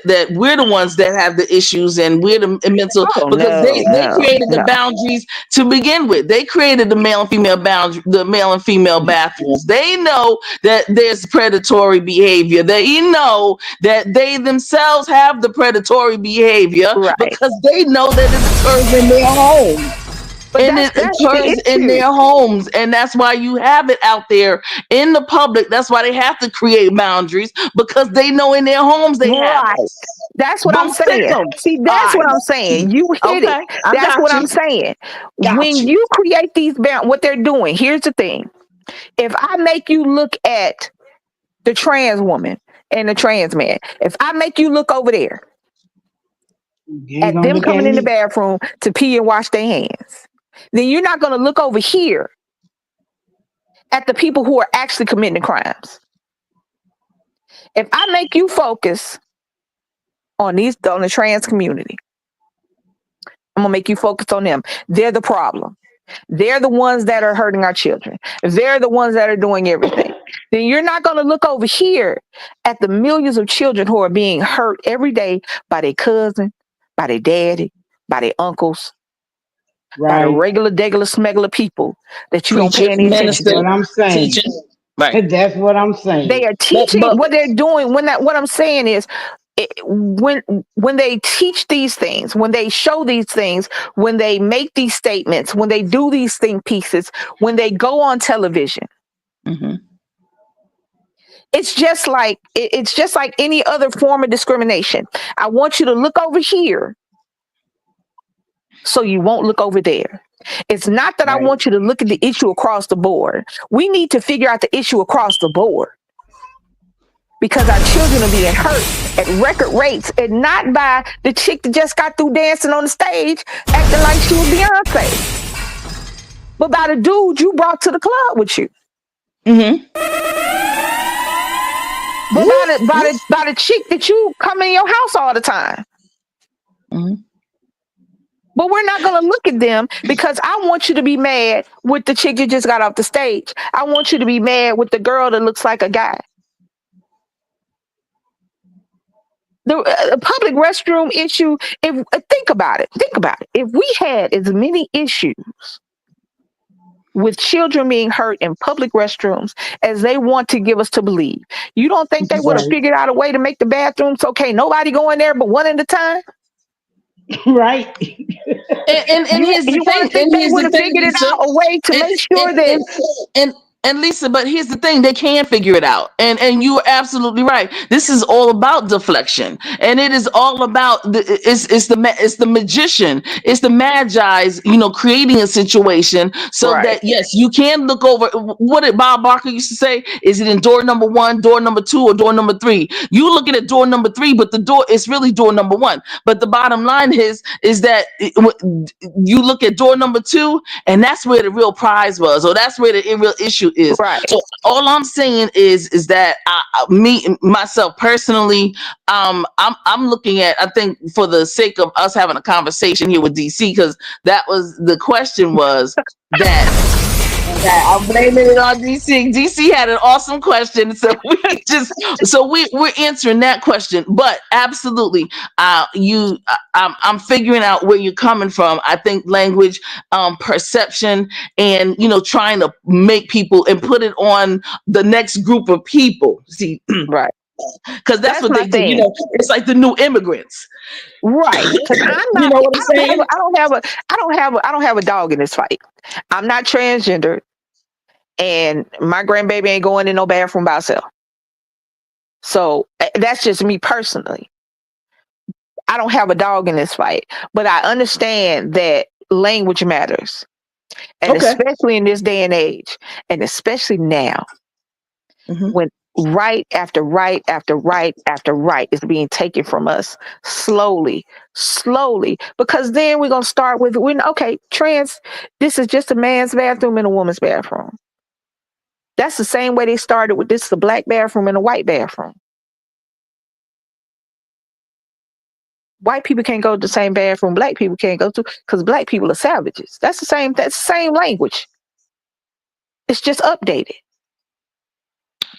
that we're the ones that have the issues and we're the mental Oh because no, they no, created the no. boundaries to begin with. They created the male and female boundary, the male and female bathrooms. They know that there's predatory behavior. They know that they themselves have the predatory behavior Right. because they know that it occurs in their home But and that's it that's occurs the in issue. their homes, and that's why you have it out there in the public. That's why they have to create boundaries because they know in their homes they have Right. it. That's what I'm Don't stick saying. them. See, All that's right. what I'm saying. You hit it. Okay. I That's what got I'm you. saying. Got When you. you create these what they're doing, here's the thing. If I make you look at the trans woman and the trans man, if I make you look over there You ain't at gonna them look at coming in the me. bathroom to pee and wash their hands, then you're not going to look over here at the people who are actually committing the crimes. If I make you focus on the trans community, I'm gonna make you focus on them. They're the problem. They're the ones that are hurting our children. They're the ones that are doing everything. Then you're not going to look over here at the millions of children who are being hurt every day by their cousin, by their daddy, by their uncles, by the Right. regular, degular, smuggler people that you don't pay Preacher, any attention minister, What to. I'm saying. teacher. Right. That's what I'm They saying. are But teaching what they're doing. What I'm saying is, when they teach these things, when they show these things, when they make these statements, when they do these think pieces, when they go on television, hmm it's just like any other form of discrimination. I want you to look over here so you won't look over there. It's not that I Right. want you to look at the issue across the board. We need to figure out the issue across the board, because our children are being hurt at record rates, and not by the chick that just got through dancing on the stage acting like she was Beyonce, but by the dude you brought to the club with you, hmm but by the chick that you come in your house all the time. hmm But we're not going to look at them, because I want you to be mad with the chick you just got off the stage. I want you to be mad with the girl that looks like a guy. The public restroom issue, if think about it, if we had as many issues with children being hurt in public restrooms as they want to give us to believe, you don't think they would have Right. figured out a way to make the bathrooms okay, nobody go in there but one at a time? Right. and here's the You want thing. to think And they here's would the have thing, figured it Lisa. out a way to And make sure and that and and, and Lisa, but here's the thing: they can figure it out. And you are absolutely right. This is all about deflection, and it is all about it's the magician, it's the magi's, creating a situation so right, that yes, you can look over. What did Bob Barker used to say? Is it in door number one, door number two, or door number three? You looking at door number three, but the door is really door number one. But the bottom line is that you look at door number two, and that's where the real prize was, or that's where the real issue is. right, So all I'm saying is that me myself personally, I'm looking at, I think, for the sake of us having a conversation here with DC, because that was the question, was that I'm blaming it on DC. DC had an awesome question, so we're answering that question. But absolutely, I'm figuring out where you're coming from. I think language, perception, and trying to make people and put it on the next group of people. See, right. because that's That's what my they do. thing. It's like the new immigrants. Right. Because I'm You not, know what I'm saying? I don't have a dog in this fight. I'm not transgender, and my grandbaby ain't going in no bathroom by herself. So that's just me personally. I don't have a dog in this fight, but I understand that language matters. And Okay. especially in this day and age, and especially now, hmm when right after right after right after right is being taken from us slowly, slowly, because then we're going to start with, okay, this is just a man's bathroom and a woman's bathroom. That's the same way they started with, this is a black bathroom and a white bathroom. White people can't go to the same bathroom black people can't go to, because black people are savages. That's the same language. It's just updated.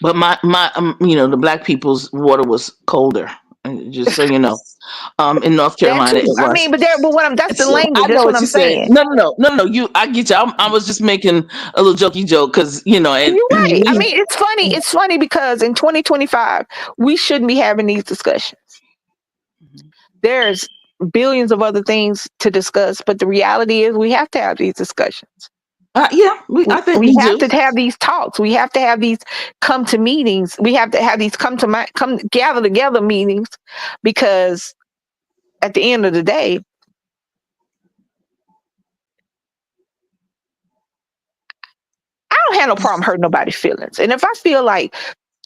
But my the black people's water was colder. Just so you know, in North That Carolina it too. I was. mean, that's the So language. I That's know what what I'm you're saying. saying. No. I get you. I was just making a little jokey joke because and You're right. I mean, it's funny. It's funny because in 2025, we shouldn't be having these discussions. There's billions of other things to discuss, but the reality is we have to have these discussions. yeah, I think We we have do. to have these talks. We have to have these come to meetings. We have to have these come gather together meetings, because at the end of the day, I don't have no problem hurting nobody's feelings. And if I feel like,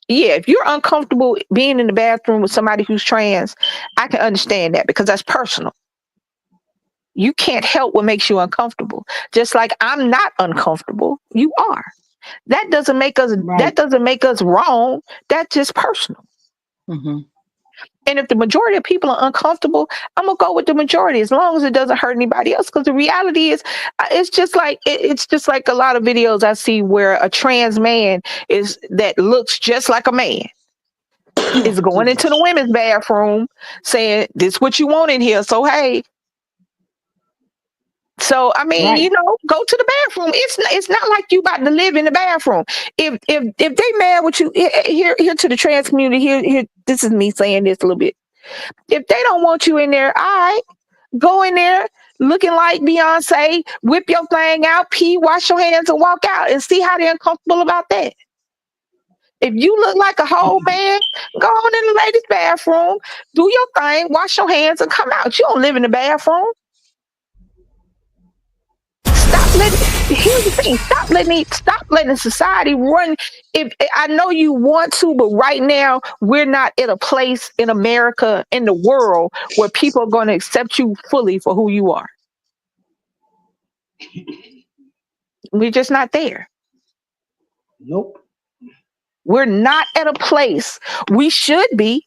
yeah, if you're uncomfortable being in the bathroom with somebody who's trans, I can understand that, because that's personal. You can't help what makes you uncomfortable. Just like I'm not uncomfortable, you are. That doesn't make us Right. wrong. That's just personal. hmm And if the majority of people are uncomfortable, I'm gonna go with the majority, as long as it doesn't hurt anybody else. Because the reality is, it's just like it's just like a lot of videos I see where a trans man that looks just like a man is going into the women's bathroom saying, "This what you want in here." So hey, So I mean, Right. you know, go to the bathroom. It's not like you about to live in the bathroom. If they mad with you, here to the trans community, here this is me saying this a little bit. If they don't want you in there, all right, go in there looking like Beyonce, whip your thing out, pee, wash your hands, and walk out, and see how they're uncomfortable about that. If you look like a whole man, go on in the ladies' bathroom, do your thing, wash your hands, and come out. You don't live in the bathroom. Stop letting. Here's the thing: stop letting society run. If I know you want to, but right now we're not in a place in America, in the world, where people are going to accept you fully for who you are. We're just not there. Nope. We're not at a place we should be.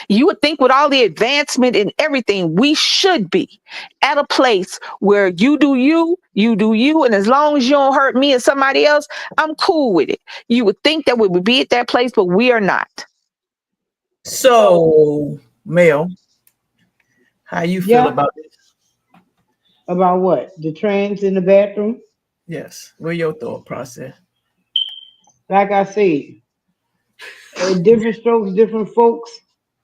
You would think with all the advancement and everything, we should be at a place where you do you, and as long as you don't hurt me and somebody else, I'm cool with it. You would think that we would be at that place, but we are not. So, Mel, how you feel Yeah. about this? About what? The trans in the bathroom? Yes. What your thought process? Like I said, different strokes, different folks.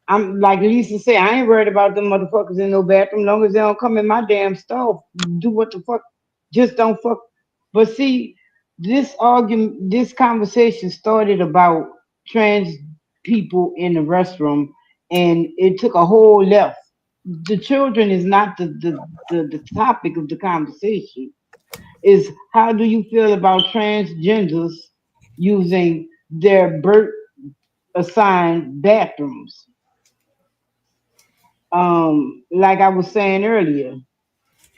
I'm like Lisa said, I ain't worried about them motherfuckers in no bathroom. Long as they don't come in my damn stall, do what the fuck. Just don't fuck. But see, this argument, this conversation started about trans people in the restroom, and it took a whole left. The children is not the topic of the conversation. Is how do you feel about transgenders using their birth assigned bathrooms? Like I was saying earlier,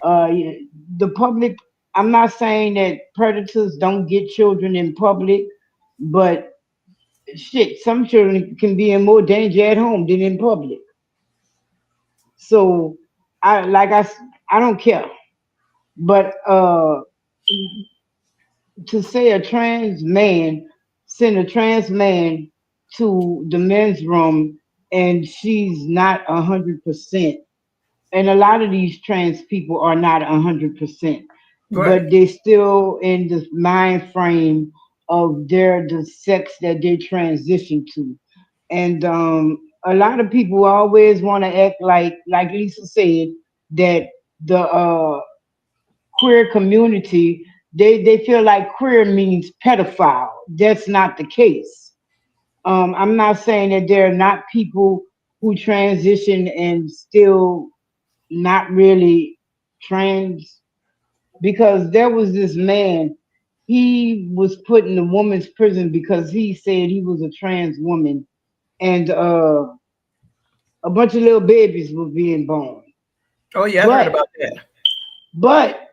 uh, the public. I'm not saying that predators don't get children in public, but shit, some children can be in more danger at home than in public. So I don't care, but to say a trans man send a trans man to the men's room and she's not 100%, and a lot of these trans people are not 100%, Right. but they still in the mind frame of the sex that they transition to. And a lot of people always want to act like Lisa said, that the queer community, they feel like queer means pedophile. That's not the case. I'm not saying that there are not people who transition and still not really trans, because there was this man, he was put in a woman's prison because he said he was a trans woman, and a bunch of little babies were being born. Oh yeah, I heard But about that. but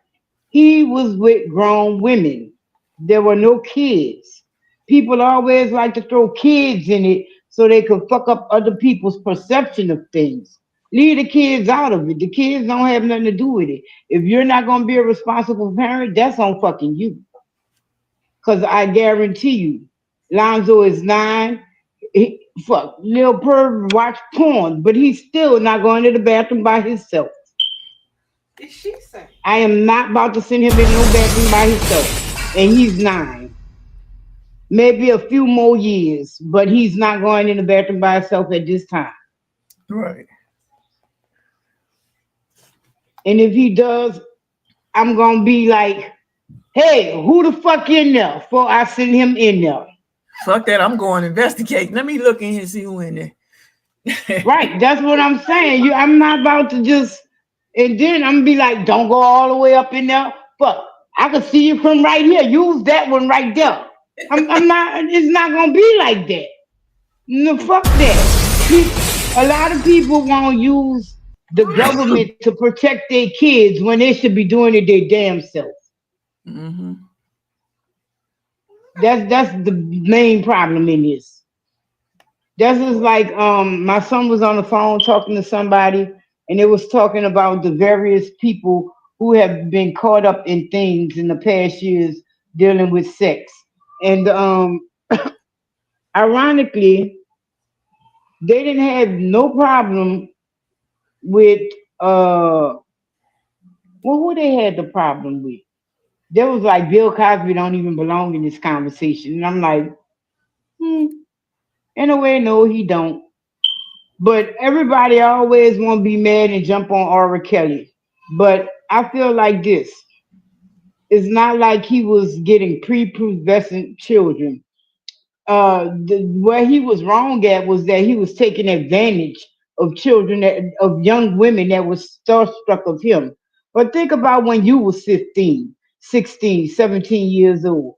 he was with grown women. There were no kids. People always like to throw kids in it so they could fuck up other people's perception of things. Leave the kids out of it. The kids don't have nothing to do with it. If you're not gonna be a responsible parent, that's on fucking you. Cause I guarantee you, Lonzo is 9. Fuck, Lil Perv watch porn, but he's still not going to the bathroom by himself. Did she say? I am not about to send him in no bathroom by himself. And he's 9. Maybe a few more years, but he's not going in the bathroom by himself at this time. Right. And if he does, I'm gonna be like, hey, who the fuck in there before I send him in there? Fuck that. I'm going to investigate. Let me look in here and see who in there. Right, that's what I'm saying. I'm not about to just, and then I'm gonna be like, don't go all the way up in there. Fuck, I can see you from right here. Use that one right there. I'm not. It's not gonna be like that. No, fuck that. A lot of people want to use the government to protect their kids when they should be doing it their damn self. Hmm. That's the main problem in this. That's just like my son was on the phone talking to somebody, and it was talking about the various people who have been caught up in things in the past years dealing with sex. And ironically, they didn't have no problem with uh Well, who they had the problem with? There was like Bill Cosby don't even belong in this conversation, and I'm like, hmm, in a way, no, he don't. But everybody always want to be mad and jump on R. Kelly. But I feel like this. It's not like he was getting prepubescent children. Where he was wrong at was that he was taking advantage of children, of young women that was starstruck of him. But think about when you was 15, 16, 17 years old.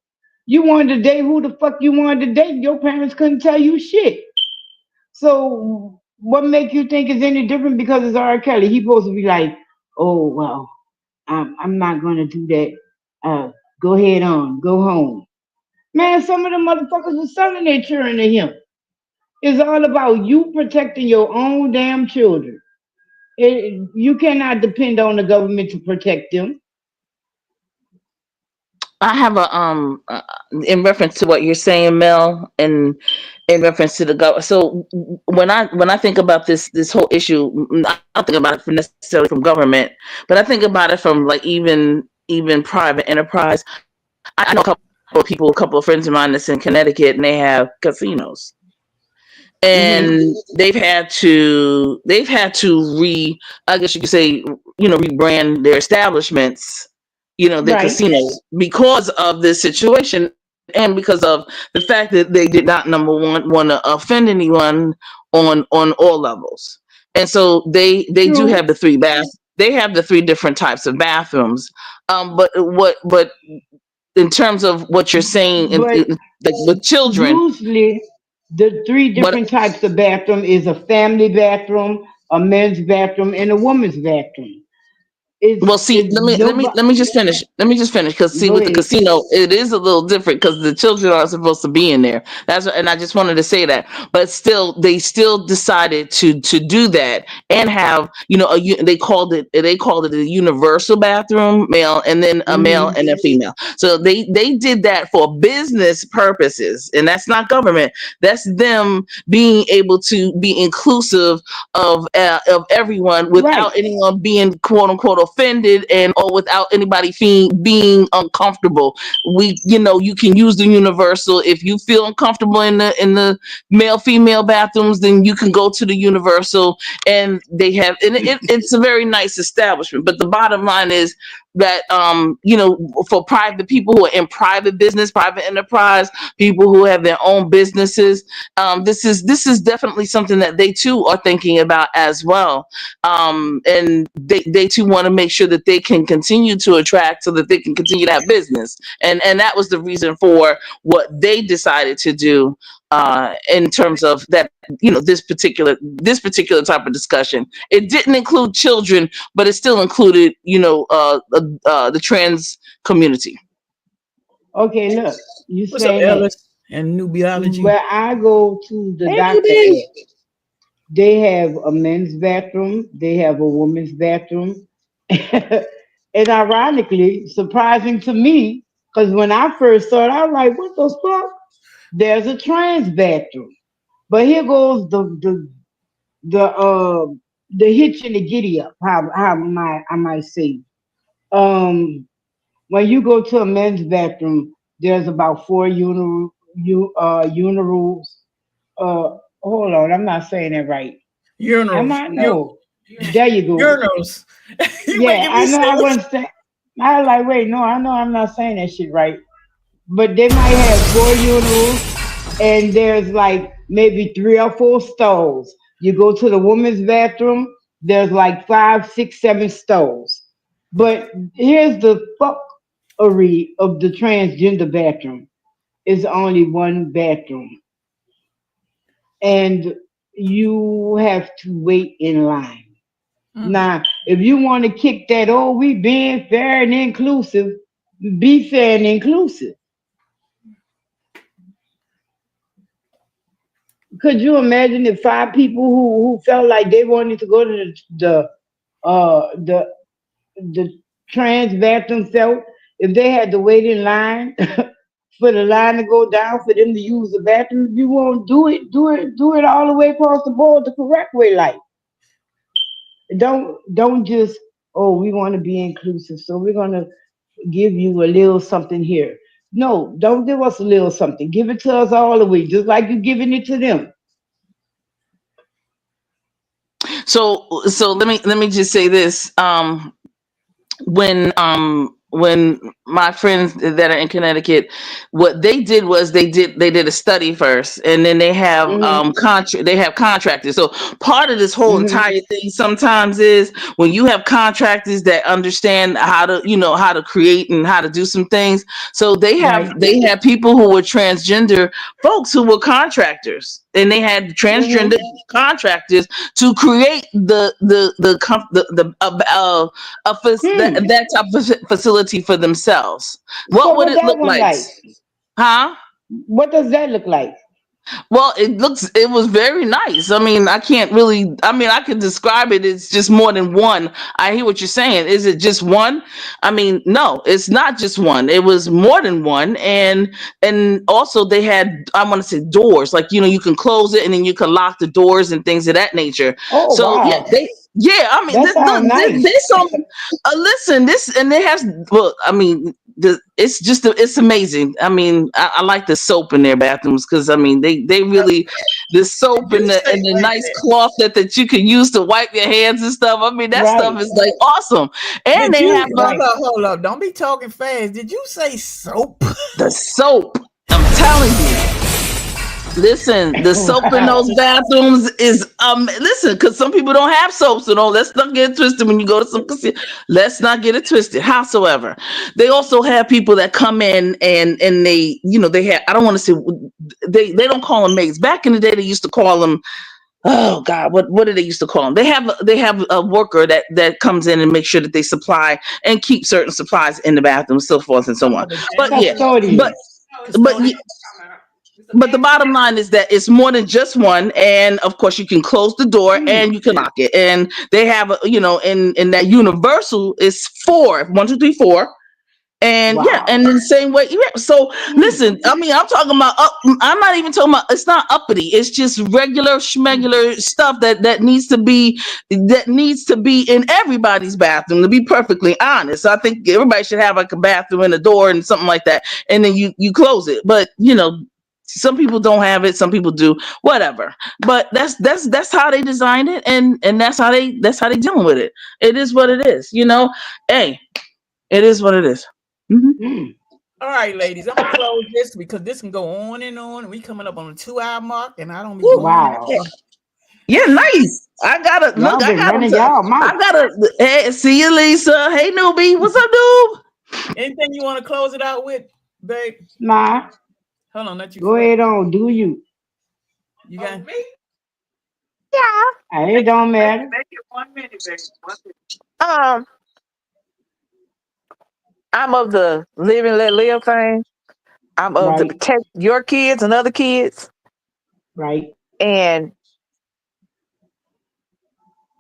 You wanted to date who the fuck you wanted to date. Your parents couldn't tell you shit. So what make you think it's any different because it's R. Kelly? He supposed to be like, oh well, I'm not gonna do that. Go ahead on, go home. Man, some of the motherfuckers were selling their children to him. It's all about you protecting your own damn children. You cannot depend on the government to protect them. I have a in reference to what you're saying, Mel, and in reference to the government. So when I think about this whole issue, I don't think about it from necessarily from government, but I think about it from like even private enterprise. I know a couple of friends of mine that's in Connecticut, and they have casinos, Hmm. and they've had to I guess you could say, rebrand their establishments, their Right. casinos, because of this situation, and because of the fact that they did not, number one, want to offend anyone on all levels. And so they do have True. they have the three different types of bathrooms. But in terms of what you're saying, But like with children, usually the three what different types of bathroom is a family bathroom, a men's bathroom, and a woman's bathroom. Well, see, It's let nobody. me just finish. Let me just finish, because see, Go with the ahead. casino, it is a little different because the children aren't supposed to be in there. And I just wanted to say that. But still, they still decided to do that and have, they called it a universal bathroom, male, and then a male Hmm. and a female. So they did that for business purposes, and that's not government. That's them being able to be inclusive of everyone Right. without anyone being quote unquote offended, and or without anybody being uncomfortable. You can use the universal. If you feel uncomfortable in the male female bathrooms, then you can go to the universal, and it's a very nice establishment. But the bottom line is that, for private people who are in private business, private enterprise, people who have their own businesses, this is definitely something that they too are thinking about as well. And they too want to make sure that they can continue to attract, so that they can continue to have business. And that was the reason for what they decided to do, in terms of that, this particular type of discussion. It didn't include children, but it still included, the trans community. Okay, look, you What's up, saying that. Ellis and New Biology? Where I go to the Hey, doctor baby. at, they have a men's bathroom, they have a woman's bathroom. And ironically, surprising to me, because when I first saw it, I was like, what the fuck? There's a trans bathroom. But here goes the hitch and the giddy up, how I might say. Um when you go to a men's bathroom, there's about four urinals. Hold on, I'm not saying it right. Am Urinals. I? No. There you go. Urinals. You Yeah, making I me know say I what? wasn't saying. I was like, wait, no, I know I'm not saying that shit right. But they might have four urinals, and there's like maybe three or four stalls. You go to the women's bathroom, there's like five, six, seven stalls. But here's the fuckery of the transgender bathroom. It's only one bathroom, and you have to wait in line. Mm. Now, if you want to kick that, oh, we being fair and inclusive, be fair and inclusive. Could you imagine if five people who felt like they wanted to go to uh the the trans bathroom felt if they had to wait in line for the line to go down for them to use the bathroom? If you won't do it all the way across the board the correct way, like don't just oh, we want to be inclusive, so we're gonna give you a little something here. No, don't give us a little something. Give it to us all the way, just like you giving it to them. So let me just say this. When my friends that are in Connecticut, what they did was they did a study first, and then they have Hmm. they have contractors. So part of this whole Hmm. entire thing sometimes is when you have contractors that understand how to how to create and how to do some things. So Right. they had people who were transgender folks who were contractors, and they had transgender Hmm. contractors to create Hmm. that type of facility for themselves. What So would what it that look one like? like? Huh? What does that look like? Well, it was very nice. I mean, I mean, I could describe it. It's just more than one. I hear what you're saying. Is it just one? I mean, no, it's not just one. It was more than one. And also they had, I want to say, doors, like, you can close it and then you can lock the doors and things of that nature. Oh So yeah, wow, I mean, that sounds nice. there's some, listen, this, and they have, well, I mean, it's amazing. I mean, I like the soap in their bathrooms, because I mean they really, the soap Did you and say, the wait a nice minute? cloth that you can use to wipe your hands and stuff. I mean, that stuff Right, is like awesome. And Did they you have right. hold up? Don't be talking fast. Did you say soap? the soap. I'm telling you. Listen, the soap in those Wow. bathrooms is listen, because some people don't have soap, so don't, let's not get it twisted when you go to some casino. Let's not get it twisted. Howsoever, they also have people that come in, and they, they have, I don't want to say, they don't call them maids. Back in the day they used to call them, oh God, what did they used to call them? They have a worker that comes in and makes sure that they supply and keep certain supplies in the bathroom, so forth and so on. Oh, the But yeah, but Custodian. No, it's but custodian. what you talking about. It's a but the man. bottom line is that it's more than just one, and of course you can close the door Hmm. and you can lock it, and they have in that universal is four, 1, 2, 3, 4. And yeah, Wow. and in the same way, yeah. So Hmm. listen, I mean, I'm talking about I'm not even talking about, it's not uppity, it's just regular schmegular stuff that needs to be in everybody's bathroom, to be perfectly honest. I think everybody should have like a bathroom and a door and something like that, and then you close it. But some people don't have it, some people do, whatever. But that's how they designed it, and that's how they dealing with it. It is what it is. Hey, it is what it is. Mhm. Hmm. All right, ladies, I'm gonna close this because this can go on and on, and we coming up on a 2 hour mark, and I don't be Woo. going that Wow. far. Yeah, nice. I gotta look. Y'all been running y'all mouth. I gotta. Hey, see you, Lisa. Hey, newbie. What's up, noob? Anything you want to close it out with, babe? Smile. Hold on, let you Go first. ahead on. Do you? You Oh, got me? Yeah. It don't matter. Make it 1 minute, baby. 1 minute. Um, I'm of the live and let live thing. I'm of the Right. protect your kids and other kids, Right. and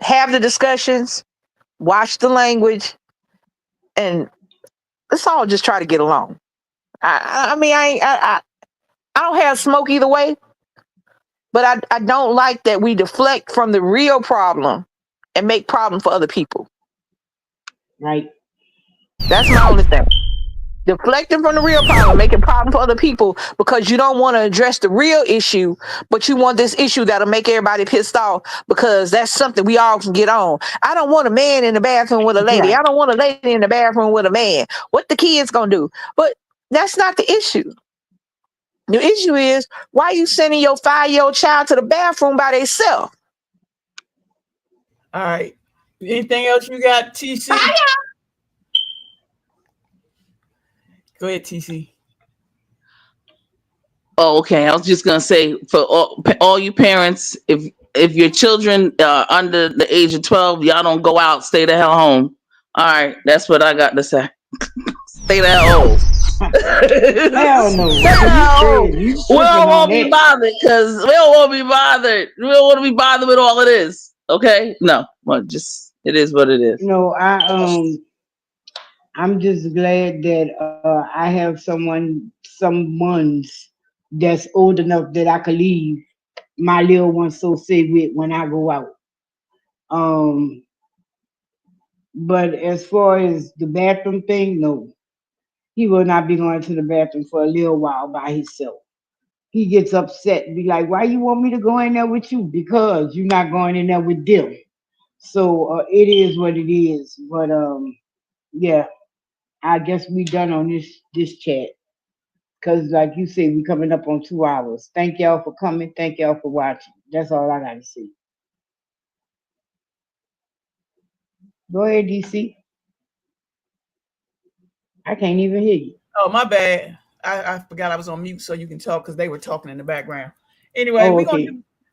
have the discussions, watch the language, and let's all just try to get along. I mean, I don't have smoke either way, but I don't like that we deflect from the real problem and make problem for other people. Right. That's my only thing. Deflecting from the real problem, making problem for other people because you don't want to address the real issue, but you want this issue that'll make everybody pissed off because that's something we all can get on. I don't want a man in the bathroom with a lady. Right. I don't want a lady in the bathroom with a man. What the kids gonna do? But that's not the issue. The issue is why you sending your 5-year-old child to the bathroom by themselves? all right. Anything else you got, TC? Go ahead, TC. Oh, okay. I was just gonna say, for all you parents, if your children are under the age of 12, y'all don't go out. Stay the hell home. All right, that's what I got to say. Stay the hell home. Hell no. Stay the You hell home. crazy. You We don't tripping on want to be that. bothered, because we don't want to be bothered. We don't want to be bothered with all of this. Okay? No. Well, just, it is what it is. No, I'm just glad that I have someone's that's old enough that I could leave my little one so safe with when I go out. Um, But as far as the bathroom thing, no. He will not be going to the bathroom for a little while by himself. He gets upset and be like, why you want me to go in there with you? Because you're not going in there with them. So it is what it is. But yeah, I guess we done on this chat. Cause like you say, we coming up on 2 hours. Thank y'all for coming. Thank y'all for watching. That's all I gotta say. Go ahead, DC. I can't even hear you. Oh, my bad. I forgot I was on mute so you can talk because they were talking in the background. Anyway, Oh, okay.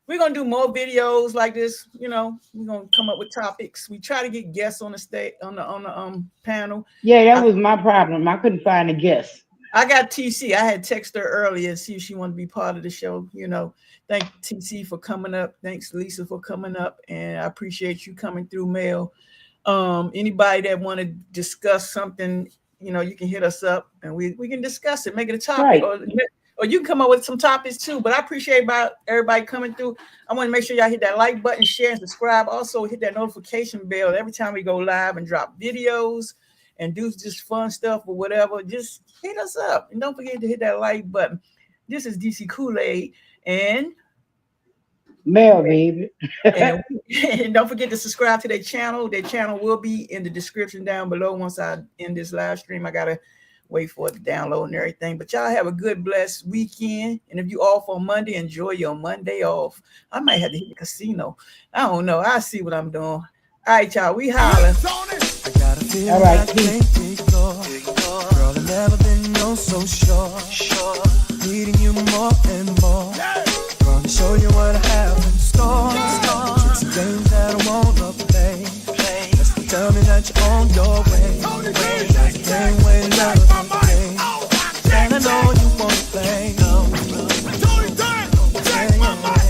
we're gonna do more videos like this. You know, we're gonna come up with topics. We try to get guests on the stage on the panel. Yeah, that I, was my problem. I couldn't find a guest. I got TC. I had texted her earlier and see if she wanted to be part of the show. You know, thank TC for coming up. Thanks Lisa for coming up, and I appreciate you coming through, Mel. Anybody that want to discuss something, you know, you can hit us up and we can discuss it, make it a topic, Right. or you can come up with some topics too. But I appreciate about everybody coming through. I want to make sure y'all hit that like button, share, and subscribe. Also hit that notification bell every time we go live and drop videos and do just fun stuff or whatever. Just hit us up and don't forget to hit that like button. This is DC Koolaid and Mel, baby. and don't forget to subscribe to their channel. Their channel will be in the description down below. Once I end this live stream, I gotta wait for it to download and everything. But y'all have a good, blessed weekend. And if you off on Monday, enjoy your Monday off. I might have to hit the casino. I don't know. I see what I'm doing. All right, y'all. We holler. I got a feeling All right, I can't ignore. Girl, I've never been no so sure. Needing you more and more. Gonna show you what I have.